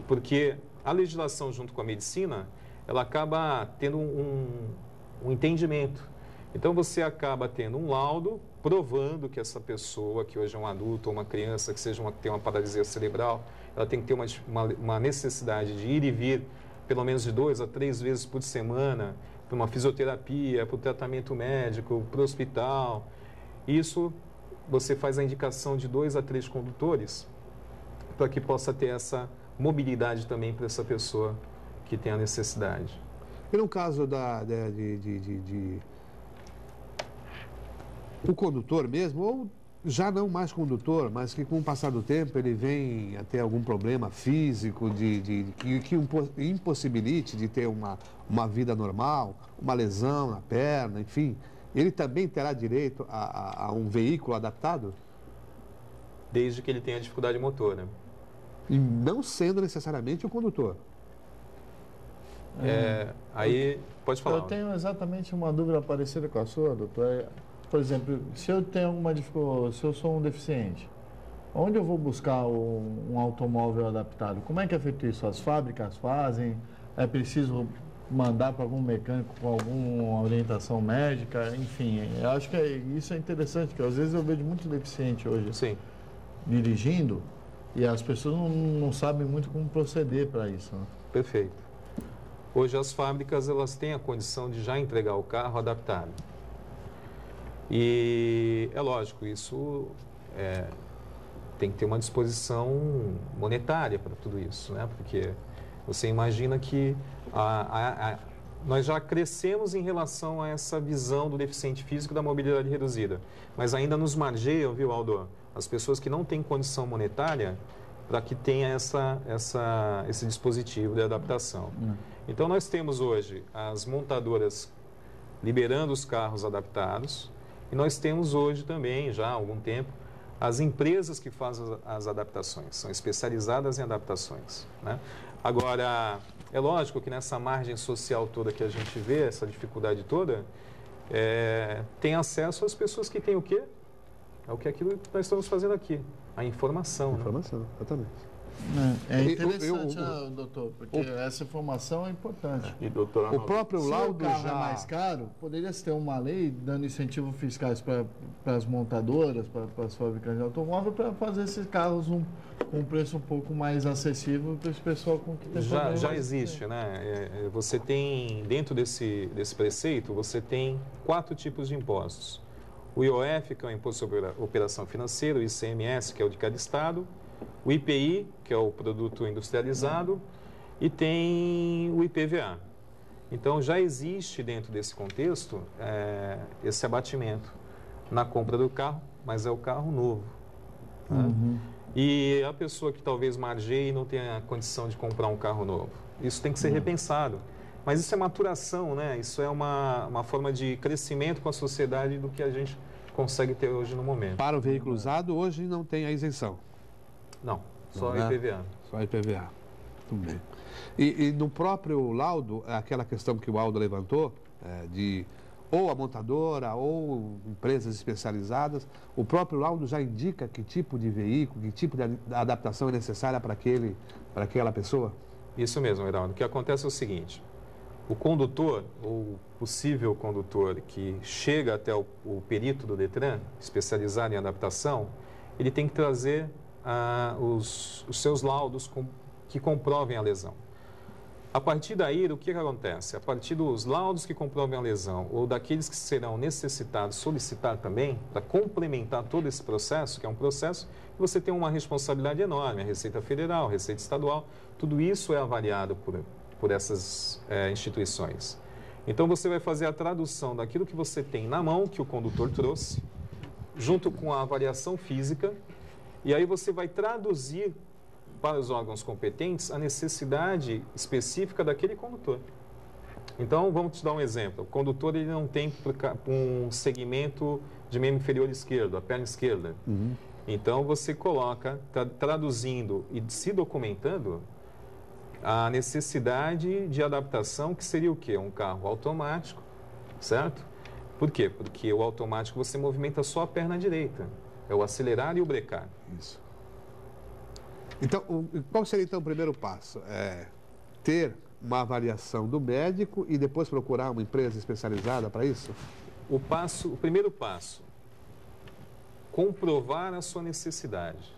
porque a legislação junto com a medicina, ela acaba tendo um entendimento. Então, você acaba tendo um laudo provando que essa pessoa, que hoje é um adulto ou uma criança, que tem uma paralisia cerebral, ela tem que ter uma necessidade de ir e vir pelo menos de 2 a 3 vezes por semana, para uma fisioterapia, para o tratamento médico, para o hospital. Isso, você faz a indicação de 2 a 3 condutores, para que possa ter essa mobilidade também para essa pessoa que tem a necessidade. E no caso o condutor mesmo, ou já não mais condutor, mas que com o passar do tempo ele vem a ter algum problema físico que impossibilite de ter uma vida normal, uma lesão na perna, enfim, ele também terá direito a um veículo adaptado? Desde que ele tenha dificuldade motora. E não sendo necessariamente o condutor. Aí, pode falar. Eu tenho exatamente uma dúvida parecida com a sua, doutor. Por exemplo, se eu tenho alguma dificuldade, se eu sou um deficiente, onde eu vou buscar um automóvel adaptado? Como é que é feito isso? As fábricas fazem? É preciso mandar para algum mecânico com alguma orientação médica? Enfim, eu acho que isso é interessante, porque às vezes eu vejo muito deficiente hoje dirigindo e as pessoas não sabem muito como proceder para isso. Né? Perfeito. Hoje as fábricas elas têm a condição de já entregar o carro adaptado. E é lógico, isso tem que ter uma disposição monetária para tudo isso, né? Porque você imagina que nós já crescemos em relação a essa visão do deficiente físico da mobilidade reduzida, mas ainda nos margeiam, viu, Aldo? As pessoas que não têm condição monetária para que tenha esse dispositivo de adaptação. Então, nós temos hoje as montadoras liberando os carros adaptados, e nós temos hoje também, já há algum tempo, as empresas que fazem as adaptações, são especializadas em adaptações. Né? Agora, é lógico que nessa margem social toda que a gente vê, essa dificuldade toda, tem acesso às pessoas que têm o quê? É o que aquilo que nós estamos fazendo aqui, a informação. Informação, né? Exatamente. É interessante, doutor, porque essa informação é importante. E, doutor, o próprio laudo o carro é mais caro, poderia-se ter uma lei dando incentivos fiscais para as montadoras, para as fabricantes de automóvel, para fazer esses carros com um preço um pouco mais acessível para esse pessoal com que tem problema. Já existe, né? Você tem, dentro desse preceito, você tem 4 tipos de impostos. O IOF, que é o Imposto sobre Operação Financeira, o ICMS, que é o de cada estado, o IPI, que é o produto industrializado, e tem o IPVA. Então, já existe dentro desse contexto esse abatimento na compra do carro, mas é o carro novo. Né? E a pessoa que talvez margeie e não tenha a condição de comprar um carro novo. Isso tem que ser repensado. Mas isso é maturação, né? Isso é uma forma de crescimento com a sociedade do que a gente consegue ter hoje no momento. Para o veículo usado, hoje não tem a isenção. Não, só Não, IPVA. Só IPVA. Tudo bem. E no próprio laudo, aquela questão que o Aldo levantou, de ou a montadora ou empresas especializadas, o próprio laudo já indica que tipo de veículo, que tipo de adaptação é necessária para aquela pessoa? Isso mesmo, Heraldo. O que acontece é o seguinte, o condutor, ou possível condutor que chega até o perito do Detran, especializado em adaptação, ele tem que trazer os seus laudos que comprovem a lesão. A partir daí, o que acontece? A partir dos laudos que comprovem a lesão ou daqueles que serão necessitados solicitar também, para complementar todo esse processo, que é um processo que você tem uma responsabilidade enorme, a Receita Federal, a Receita Estadual, tudo isso é avaliado por essas instituições. Então, você vai fazer a tradução daquilo que você tem na mão, que o condutor trouxe, junto com a avaliação física, e aí você vai traduzir para os órgãos competentes a necessidade específica daquele condutor. Então, vamos te dar um exemplo. O condutor ele não tem um segmento de membro inferior esquerdo, a perna esquerda. Então, você coloca, traduzindo e se documentando, a necessidade de adaptação, que seria o quê? Um carro automático, certo? Por quê? Porque o automático você movimenta só a perna direita. É o acelerar e o brecar. Isso. Então, qual seria então o primeiro passo? Ter uma avaliação do médico e depois procurar uma empresa especializada para isso? O primeiro passo, comprovar a sua necessidade.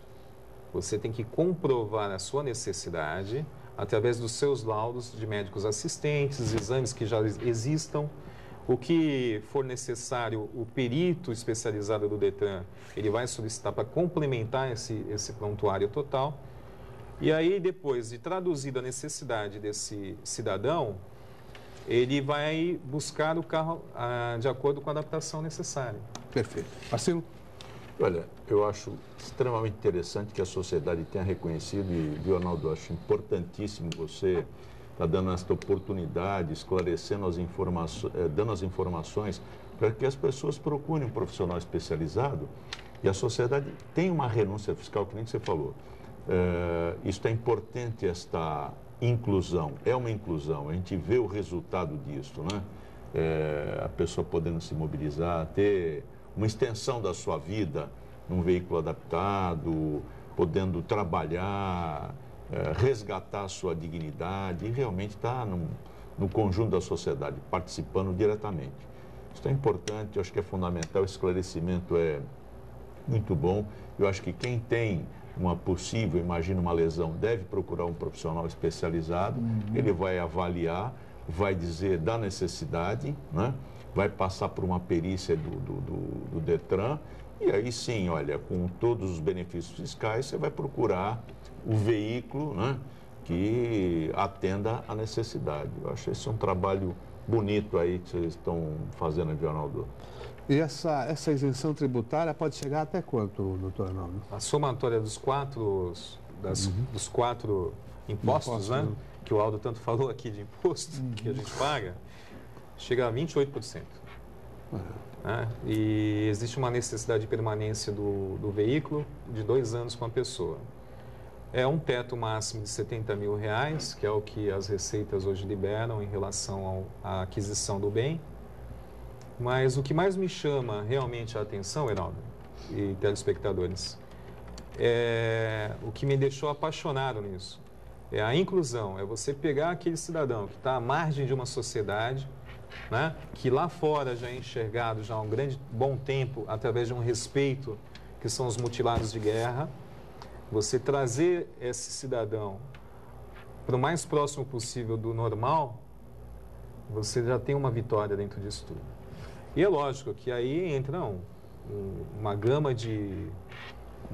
Você tem que comprovar a sua necessidade através dos seus laudos de médicos assistentes, exames que já existam. O que for necessário, o perito especializado do Detran, ele vai solicitar para complementar esse prontuário total. E aí, depois de traduzida a necessidade desse cidadão, ele vai buscar o carro de acordo com a adaptação necessária. Perfeito. Marcelo? Olha, eu acho extremamente interessante que a sociedade tenha reconhecido, e, Leonardo, eu acho importantíssimo você estar dando esta oportunidade, esclarecendo as informações, dando as informações para que as pessoas procurem um profissional especializado e a sociedade tem uma renúncia fiscal, que nem você falou. Isso é importante, esta inclusão, é uma inclusão, a gente vê o resultado disso, né? A pessoa podendo se mobilizar, ter uma extensão da sua vida num veículo adaptado, podendo trabalhar, resgatar a sua dignidade e realmente estar no conjunto da sociedade, participando diretamente. Isso é importante, eu acho que é fundamental, o esclarecimento é muito bom. Eu acho que quem tem imagina uma lesão, deve procurar um profissional especializado, ele vai avaliar, vai dizer da necessidade, né? Vai passar por uma perícia do Detran, e aí sim, olha, com todos os benefícios fiscais, você vai procurar o veículo, né, que atenda à necessidade. Eu acho esse um trabalho bonito aí que vocês estão fazendo, Arnaldo. E essa isenção tributária pode chegar até quanto, doutor Arnaldo? A somatória dos quatro impostos, né, que o Aldo tanto falou aqui de imposto, que a gente paga, chega a 28%. Né? E existe uma necessidade de permanência do veículo de 2 anos com a pessoa. É um teto máximo de R$70 mil, que é o que as receitas hoje liberam em relação à aquisição do bem. Mas o que mais me chama realmente a atenção, Heraldo e telespectadores, o que me deixou apaixonado nisso, é a inclusão, é você pegar aquele cidadão que está à margem de uma sociedade, né, que lá fora já é enxergado já há um bom tempo através de um respeito, que são os mutilados de guerra, você trazer esse cidadão para o mais próximo possível do normal, você já tem uma vitória dentro disso tudo. E é lógico que aí entra uma gama de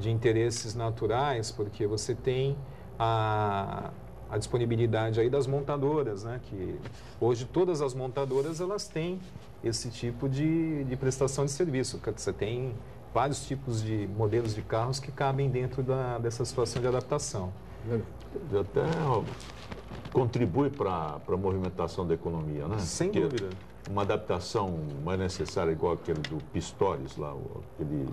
interesses naturais, porque você tem a a disponibilidade aí das montadoras, né? Que hoje todas as montadoras elas têm esse tipo de prestação de serviço. Você tem vários tipos de modelos de carros que cabem dentro dessa situação de adaptação. Até contribui para a movimentação da economia, né? Sem Porque dúvida. uma adaptação mais necessária, igual aquele do Pistorius lá, aquele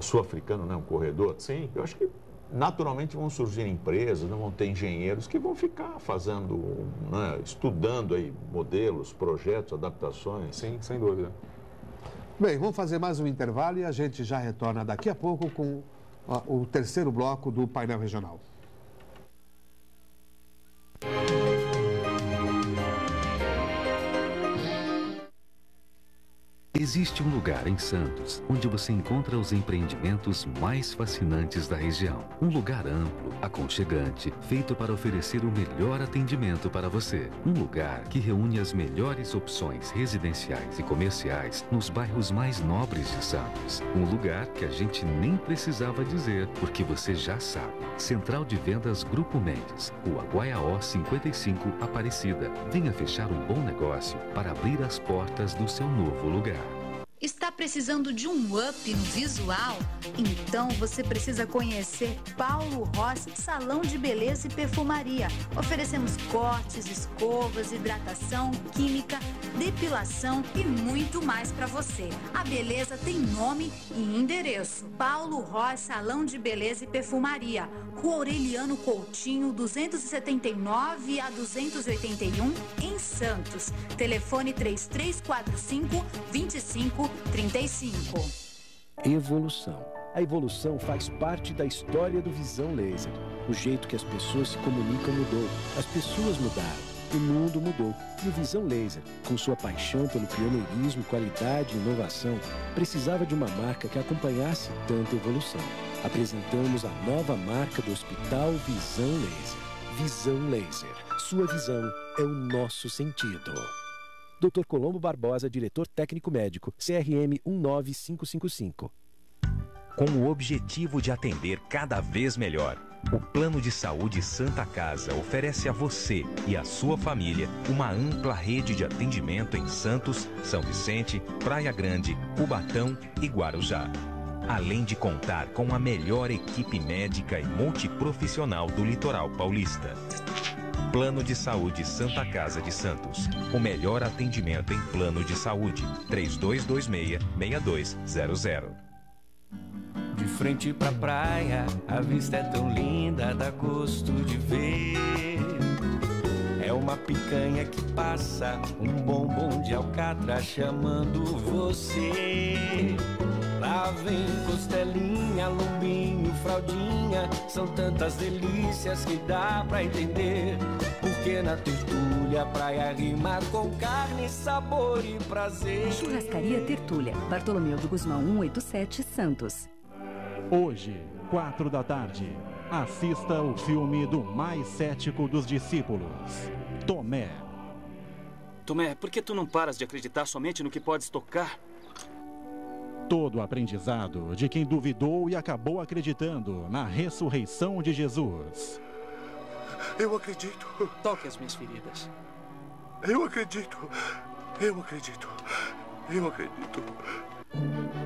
sul-africano, né? Um corredor. Sim. Eu acho que naturalmente vão surgir empresas, não vão ter engenheiros que vão ficar fazendo, né? Estudando aí modelos, projetos, adaptações. Sim, sem dúvida. Bem, vamos fazer mais um intervalo e a gente já retorna daqui a pouco com o terceiro bloco do painel regional. Existe um lugar em Santos onde você encontra os empreendimentos mais fascinantes da região. Um lugar amplo, aconchegante, feito para oferecer o melhor atendimento para você. Um lugar que reúne as melhores opções residenciais e comerciais nos bairros mais nobres de Santos. Um lugar que a gente nem precisava dizer, porque você já sabe. Central de Vendas Grupo Mendes, Rua Guaiaó 55, Aparecida. Venha fechar um bom negócio para abrir as portas do seu novo lugar. Está precisando de um up no visual? Então você precisa conhecer Paulo Rossi Salão de Beleza e Perfumaria. Oferecemos cortes, escovas, hidratação, química, depilação e muito mais para você. A beleza tem nome e endereço. Paulo Rossi Salão de Beleza e Perfumaria. Rua Aureliano Coutinho, 279 a 281, em Santos. Telefone 3345-2535. Evolução. A evolução faz parte da história do Visão Laser. O jeito que as pessoas se comunicam mudou. As pessoas mudaram. O mundo mudou. E o Visão Laser, com sua paixão pelo pioneirismo, qualidade e inovação, precisava de uma marca que acompanhasse tanta evolução. Apresentamos a nova marca do Hospital Visão Laser. Visão Laser. Sua visão é o nosso sentido. Dr. Colombo Barbosa, diretor técnico médico, CRM 19555. Com o objetivo de atender cada vez melhor, o Plano de Saúde Santa Casa oferece a você e a sua família uma ampla rede de atendimento em Santos, São Vicente, Praia Grande, Cubatão e Guarujá. Além de contar com a melhor equipe médica e multiprofissional do litoral paulista. Plano de Saúde Santa Casa de Santos. O melhor atendimento em plano de saúde. 3226-6200. De frente pra praia, a vista é tão linda, dá gosto de ver. É uma picanha que passa, um bombom de alcatra chamando você. Lá vem costelinha, lombinho, fraldinha. São tantas delícias que dá pra entender. Porque na tertúlia a praia rima com carne, sabor e prazer. Churrascaria Tertúlia, Bartolomeu do Guzmão 187, Santos. Hoje, 4 da tarde, assista o filme do mais cético dos discípulos, Tomé. Tomé, por que tu não paras de acreditar somente no que podes tocar? Todo o aprendizado de quem duvidou e acabou acreditando na ressurreição de Jesus. Eu acredito. Toque as minhas feridas. Eu acredito. Eu acredito. Eu acredito.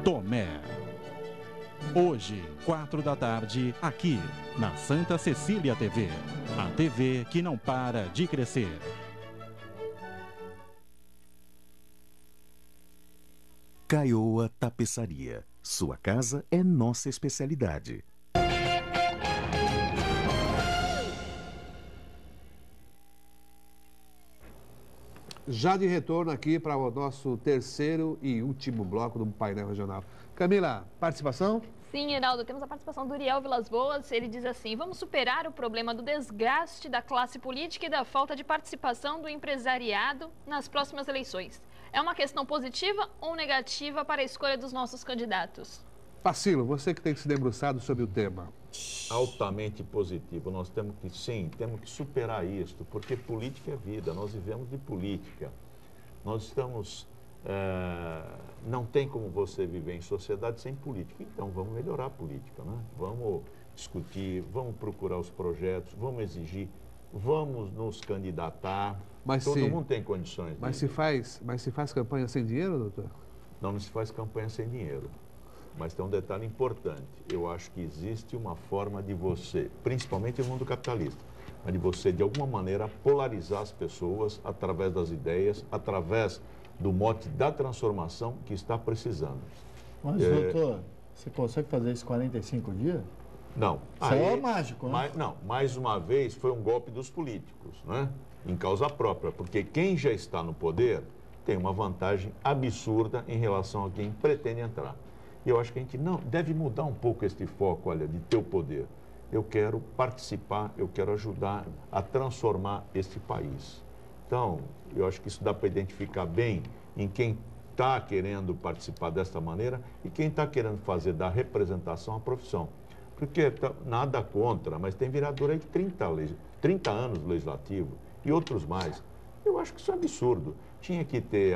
Tomé. Hoje, 4 da tarde, aqui, na Santa Cecília TV. A TV que não para de crescer. Caioa Tapeçaria. Sua casa é nossa especialidade. Já de retorno aqui para o nosso terceiro e último bloco do painel regional. Camila, participação? Sim, Heraldo, temos a participação do Uriel Vilas Boas. Ele diz assim: vamos superar o problema do desgaste da classe política e da falta de participação do empresariado nas próximas eleições. É uma questão positiva ou negativa para a escolha dos nossos candidatos? Pacilo, você que tem se debruçado sobre o tema. Altamente positivo. Nós temos que superar isto, porque política é vida, nós vivemos de política. Nós estamos... não tem como você viver em sociedade sem política. Então, vamos melhorar a política, né? Vamos discutir, vamos procurar os projetos, vamos exigir, vamos nos candidatar. Todo mundo tem condições. Mas se faz campanha sem dinheiro, doutor? Não se faz campanha sem dinheiro. Mas tem um detalhe importante. Eu acho que existe uma forma de você, principalmente no mundo capitalista, mas de você, de alguma maneira, polarizar as pessoas através das ideias, através do mote da transformação que está precisando. Mas, doutor, você consegue fazer isso em 45 dias? Não. Isso é mágico, né? Não, mais uma vez foi um golpe dos políticos, né? Em causa própria, porque quem já está no poder tem uma vantagem absurda em relação a quem pretende entrar. E eu acho que a gente não deve mudar um pouco este foco, olha, de ter o poder. Eu quero participar, eu quero ajudar a transformar este país. Então, eu acho que isso dá para identificar bem em quem está querendo participar desta maneira e quem está querendo fazer da representação a profissão. Porque nada contra, mas tem vereador aí de 30 anos no legislativo e outros mais. Eu acho que isso é absurdo. Tinha que ter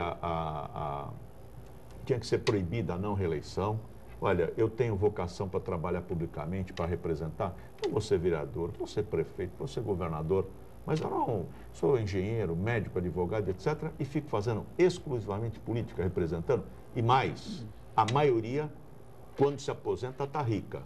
tinha que ser proibida a não reeleição. Olha, eu tenho vocação para trabalhar publicamente, para representar. Não vou ser vereador, vou ser prefeito, vou ser governador, mas eu não sou engenheiro, médico, advogado, etc. E fico fazendo exclusivamente política, representando. E mais, a maioria, quando se aposenta, está rica.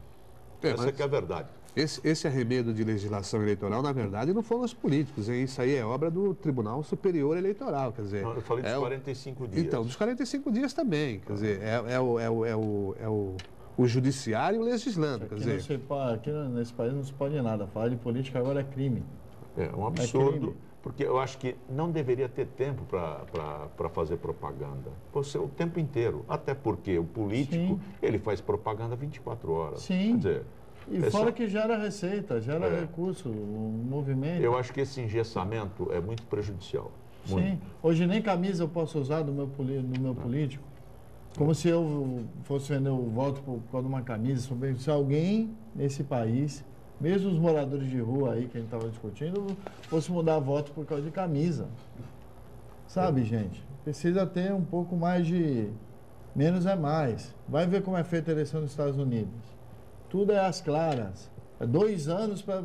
Essa que é a verdade. Esse arremedo de legislação eleitoral, na verdade, não foram os políticos, hein? Isso aí é obra do Tribunal Superior Eleitoral, quer dizer... Não, eu falei dos 45 dias. Então, dos 45 dias também, quer dizer, o judiciário legislando, quer dizer... Aqui nesse país não se pode nada, falar de política agora é crime. É um absurdo, porque eu acho que não deveria ter tempo para fazer propaganda, o tempo inteiro, até porque o político, ele faz propaganda 24 horas. Sim. Quer dizer, e fora que gera receita, gera recurso, um movimento. Eu acho que esse engessamento é muito prejudicial. Muito. Sim. Hoje nem camisa eu posso usar no meu político. Como se eu fosse vender o voto por causa de uma camisa. Se alguém nesse país, mesmo os moradores de rua aí que a gente estava discutindo, fosse mudar voto por causa de camisa. Sabe, gente? Precisa ter um pouco mais de... Menos é mais. Vai ver como é feita a eleição nos Estados Unidos. Tudo é às claras. É 2 anos para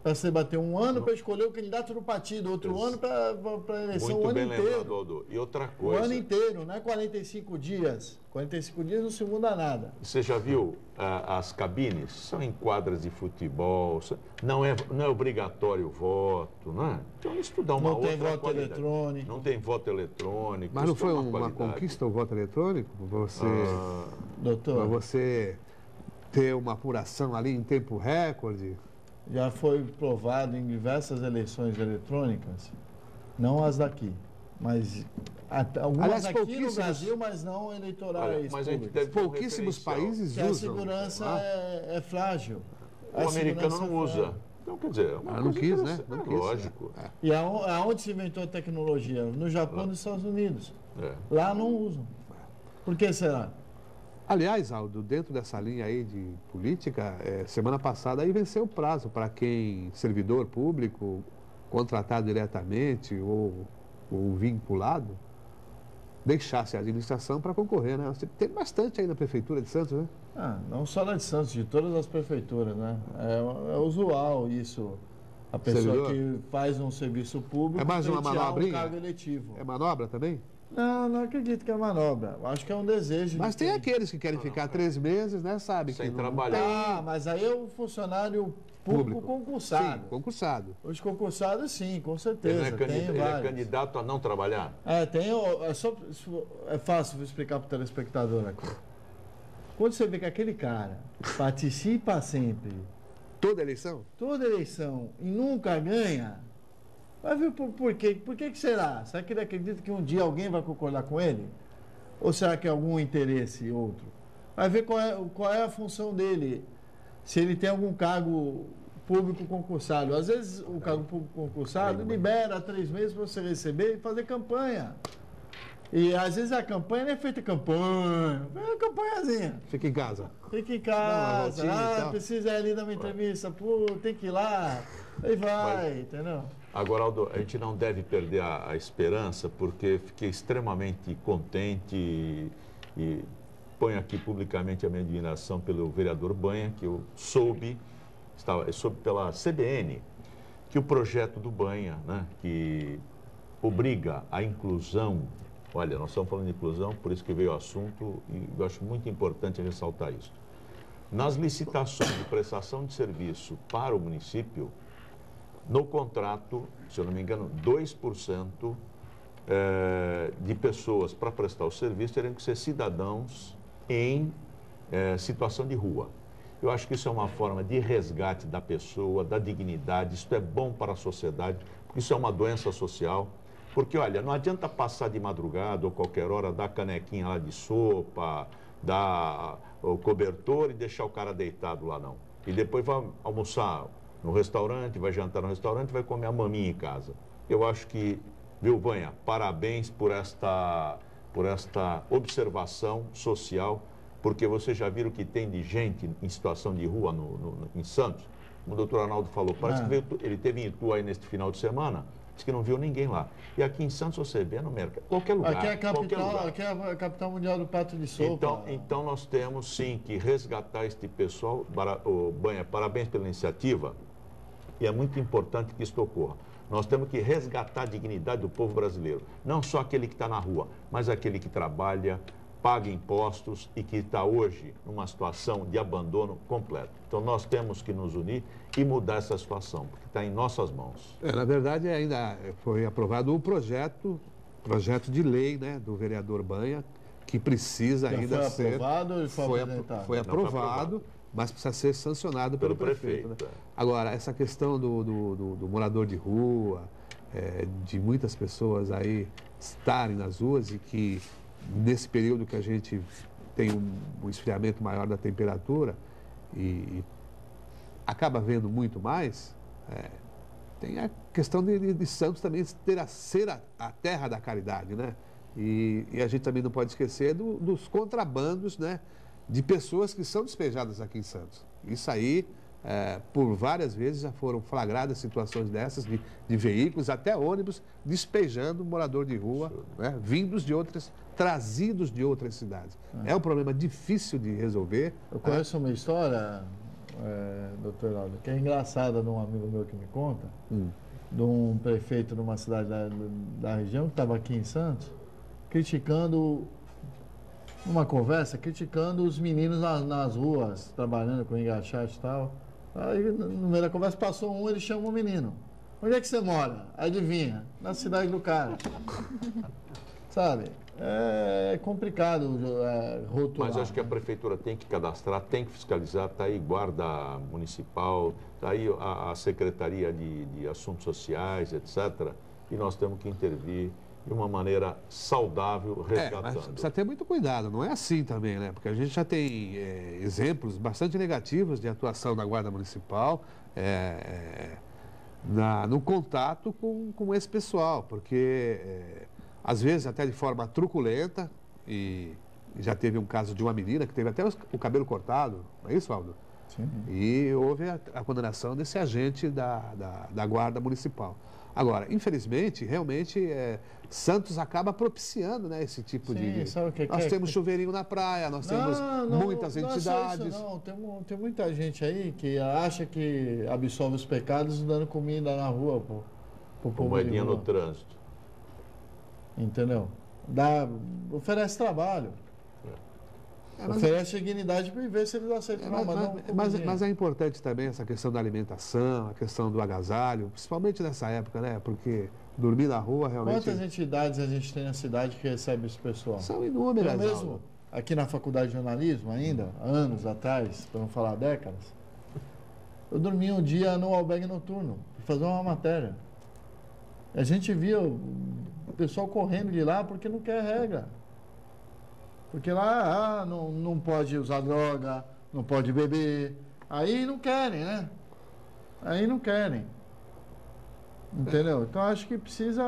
você bater, 1 ano para escolher o candidato do partido, outro ano para a eleição, o ano inteiro. Muito bem lembrado, Aldo. E outra coisa... O ano inteiro, não é 45 dias. 45 dias não se muda nada. Você já viu as cabines? São em quadras de futebol, não é obrigatório o voto, não é? Então isso dá uma outra qualidade. Não tem voto eletrônico. Não tem voto eletrônico. Mas não foi uma conquista o voto eletrônico? Você, doutor... Para você... ter uma apuração ali em tempo recorde? Já foi provado em diversas eleições eletrônicas, não as daqui, mas algumas aqui no Brasil, mas não eleitorais. Mas a gente deve pouquíssimos países usam. A segurança é frágil. O americano não usa. Então, quer dizer, não quis, né? Não quis, lógico. E aonde se inventou a tecnologia? No Japão e nos Estados Unidos. Lá não usam. Por que será? Aliás, Aldo, dentro dessa linha aí de política, semana passada aí venceu o prazo para quem, servidor público, contratado diretamente ou vinculado, deixasse a administração para concorrer, né? Tem bastante aí na Prefeitura de Santos, né? Não só na de Santos, de todas as prefeituras, né? É usual isso. A pessoa que faz um serviço público é mais uma manobrinha? Um cargo eletivo. É manobra também? Não acredito que é manobra. Acho que é um desejo. Mas tem aqueles que querem ficar 3 meses, né? Sabe? Sem trabalhar. Mas aí é um funcionário público concursado. Sim, concursado. Os concursados, sim, com certeza. Ele é candidato a não trabalhar? É fácil explicar para o telespectador aqui. Quando você vê que aquele cara participa sempre... Toda eleição? Toda eleição. E nunca ganha... Vai ver por quê? Por que será? Será que ele acredita que um dia alguém vai concordar com ele? Ou será que é algum interesse outro? Vai ver qual é a função dele. Se ele tem algum cargo público concursado. Às vezes o cargo público concursado libera 3 meses para você receber e fazer campanha. E às vezes a campanha não é feita campanha. É uma campanhazinha. Fica em casa. Fica em casa. Precisa ir ali dar uma entrevista. Pô, tem que ir lá. Aí vai, entendeu? Agora, Aldo, a gente não deve perder a esperança, porque fiquei extremamente contente e ponho aqui publicamente a minha admiração pelo vereador Banha, que eu soube pela CBN, que o projeto do Banha, né, que obriga a inclusão, olha, nós estamos falando de inclusão, por isso que veio o assunto, e eu acho muito importante ressaltar isso. Nas licitações de prestação de serviço para o município, no contrato, se eu não me engano, 2% de pessoas para prestar o serviço teriam que ser cidadãos em situação de rua. Eu acho que isso é uma forma de resgate da pessoa, da dignidade, isso é bom para a sociedade, porque isso é uma doença social. Porque, olha, não adianta passar de madrugada ou qualquer hora, dar canequinha lá de sopa, dar o cobertor e deixar o cara deitado lá, não. E depois vai almoçar no restaurante, vai jantar no restaurante, vai comer a maminha em casa. Eu acho que, viu, Banha, parabéns por esta observação social, porque vocês já viram que tem de gente em situação de rua em Santos. Como o doutor Arnaldo falou, parece que ele teve em Itu aí neste final de semana, disse que não viu ninguém lá. E aqui em Santos você vê no mercado, qualquer lugar. Aqui é a capital mundial do prato de sopa. Então nós temos sim que resgatar este pessoal. Banha, parabéns pela iniciativa. E é muito importante que isso ocorra. Nós temos que resgatar a dignidade do povo brasileiro. Não só aquele que está na rua, mas aquele que trabalha, paga impostos e que está hoje numa situação de abandono completo. Então nós temos que nos unir e mudar essa situação, porque está em nossas mãos. Na verdade, ainda foi aprovado o projeto de lei, né, do vereador Banha, que precisa ainda ser... Foi aprovado, mas precisa ser sancionado pelo prefeito. Né? Agora, essa questão do morador de rua, de muitas pessoas aí estarem nas ruas e que nesse período que a gente tem um esfriamento maior da temperatura e acaba vendo muito mais, tem a questão de Santos também ser a terra da caridade, né? E a gente também não pode esquecer dos contrabandos, né, de pessoas que são despejadas aqui em Santos. Isso aí, por várias vezes já foram flagradas situações dessas, de veículos, até ônibus, despejando morador de rua, né, trazidos de outras cidades. É um problema difícil de resolver. Eu conheço uma história, doutor Heraldo, que é engraçada de um amigo meu que me conta, de um prefeito de uma cidade da região que estava aqui em Santos, numa conversa, criticando os meninos nas ruas, trabalhando com engraxate e tal. Aí, no meio da conversa, passou ele chama o menino. Onde é que você mora? Adivinha? Na cidade do cara. Sabe? É complicado rotular. Mas acho que a prefeitura tem que cadastrar, tem que fiscalizar, está aí guarda municipal, está aí a Secretaria de Assuntos Sociais, etc. E nós temos que intervir de uma maneira saudável, resgatando. Mas precisa ter muito cuidado, não é assim também, né? Porque a gente já tem exemplos bastante negativos de atuação da Guarda Municipal no contato com esse pessoal, porque às vezes até de forma truculenta, e já teve um caso de uma menina que teve até o cabelo cortado, não é isso, Aldo? Sim. E houve a condenação desse agente da Guarda Municipal. Agora, infelizmente, realmente, Santos acaba propiciando, né, esse tipo de... Nós temos chuveirinho na praia, nós temos muitas entidades. Tem muita gente aí que acha que absolve os pecados dando comida na rua pro povo. Moedinha no trânsito. Entendeu? Oferece trabalho. Oferece dignidade para ver se eles aceitam. Mas é importante também essa questão da alimentação, a questão do agasalho, principalmente nessa época, né? Porque dormir na rua realmente... Quantas entidades a gente tem na cidade que recebe esse pessoal? São inúmeras. Eu mesmo, aqui na Faculdade de Jornalismo ainda, anos atrás, para não falar décadas, eu dormia um dia no albergue noturno, para fazer uma matéria. A gente via o pessoal correndo de lá porque não quer regra. Porque lá não pode usar droga, não pode beber. Aí não querem, né? Aí não querem. Entendeu? Então acho que precisa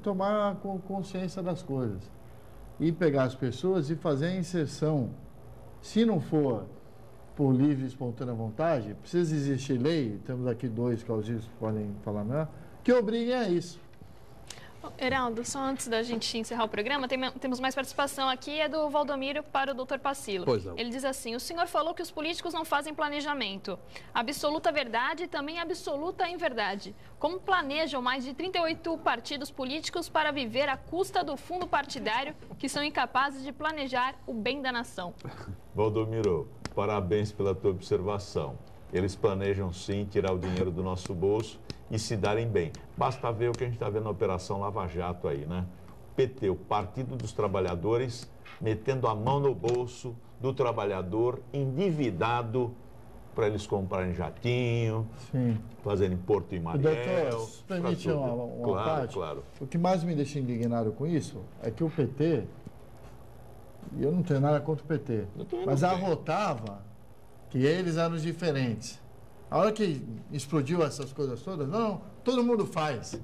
tomar consciência das coisas. E pegar as pessoas e fazer a inserção. Se não for por livre e espontânea vontade, precisa existir lei, temos aqui dois causistas que podem falar melhor, que obriguem a isso. Heraldo, só antes da gente encerrar o programa, temos mais participação aqui, é do Valdomiro para o Dr. Passilo. Pois não. Ele diz assim: o senhor falou que os políticos não fazem planejamento. Absoluta verdade e também absoluta inverdade. Como planejam mais de 38 partidos políticos para viver à custa do fundo partidário, que são incapazes de planejar o bem da nação? Valdomiro, parabéns pela tua observação. Eles planejam sim tirar o dinheiro do nosso bolso e se darem bem. Basta ver o que a gente está vendo na Operação Lava Jato aí, né? PT, o Partido dos Trabalhadores, metendo a mão no bolso do trabalhador endividado para eles comprarem jatinho, fazerem Porto e Mariel. Doutor, permite uma parte? Claro. O que mais me deixa indignado com isso é que o PT, e eu não tenho nada contra o PT, mas arrotava que eles eram os diferentes. A hora que explodiu essas coisas todas, não, todo mundo faz.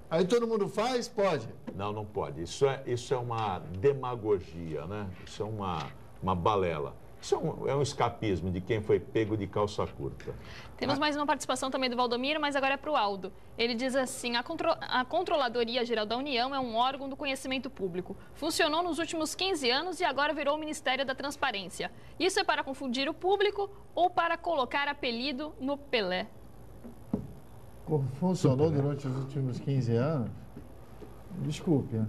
Aí todo mundo faz, pode. Não, não pode. Isso é uma demagogia, né? Isso é uma balela. Isso é um escapismo de quem foi pego de calça curta. Temos mais uma participação também do Valdomiro, mas agora é para o Aldo. Ele diz assim: a Controladoria Geral da União é um órgão do conhecimento público. Funcionou nos últimos 15 anos e agora virou o Ministério da Transparência. Isso é para confundir o público ou para colocar apelido no Pelé? Funcionou durante os últimos 15 anos? Desculpe, né?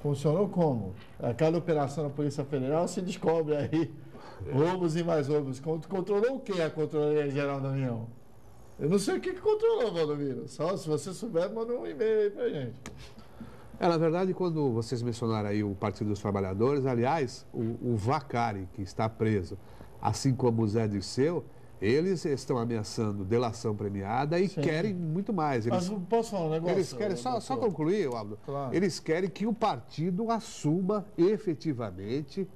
Funcionou como? A cada operação da Polícia Federal se descobre aí roubos e mais roubos. Controlou o que a Controladoria Geral da União? Eu não sei o que controlou, Valdomiro. Só se você souber, manda um e-mail aí pra gente. Na verdade, quando vocês mencionaram aí o Partido dos Trabalhadores, aliás, o Vacari, que está preso, assim como o Zé Dirceu, eles estão ameaçando delação premiada e querem muito mais. Mas posso falar um negócio? Eles querem, só concluir, Aldo, claro. Eles querem que o partido assuma efetivamente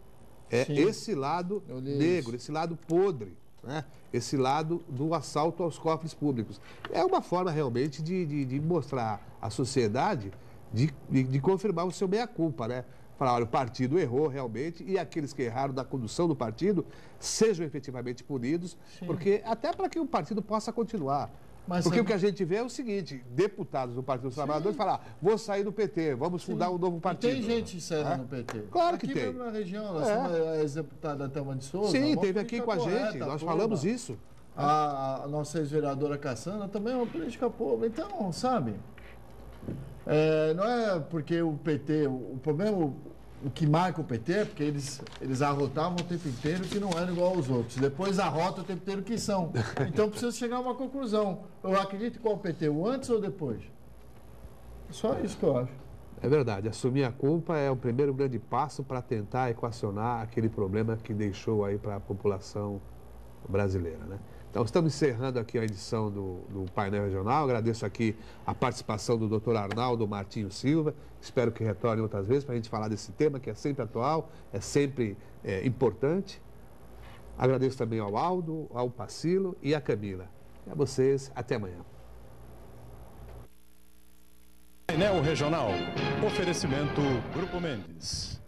esse lado negro, esse lado podre, né? Esse lado do assalto aos cofres públicos. É uma forma realmente de mostrar à sociedade, de confirmar o seu meia-culpa, né? Falar, olha, o partido errou realmente e aqueles que erraram da condução do partido sejam efetivamente punidos, porque até para que o partido possa continuar. Porque o que a gente vê é o seguinte: deputados do Partido dos Trabalhadores falam, vou sair do PT, vamos fundar um novo partido. E tem gente séria no PT. Claro que aqui tem. Aqui mesmo na região, a ex-deputada Thelma de Souza. Sim, teve aqui com a gente, nós falamos isso. A nossa ex-vereadora Cassandra também é uma política pública. Então, sabe, não é porque o PT, o problema, o que marca o PT é porque eles arrotavam o tempo inteiro que não eram igual aos outros. Depois arrotam o tempo inteiro que são. Então precisa chegar a uma conclusão. Eu acredito qual o PT, o antes ou depois? Só isso que eu acho. É verdade. Assumir a culpa é o primeiro grande passo para tentar equacionar aquele problema que deixou aí para a população brasileira, né? Então, estamos encerrando aqui a edição do Painel Regional. Agradeço aqui a participação do Dr. Arnaldo Martinho Silva. Espero que retorne outras vezes para a gente falar desse tema que é sempre atual, é sempre importante. Agradeço também ao Aldo, ao Passilo e à Camila. E a vocês, até amanhã. Painel Regional. Oferecimento Grupo Mendes.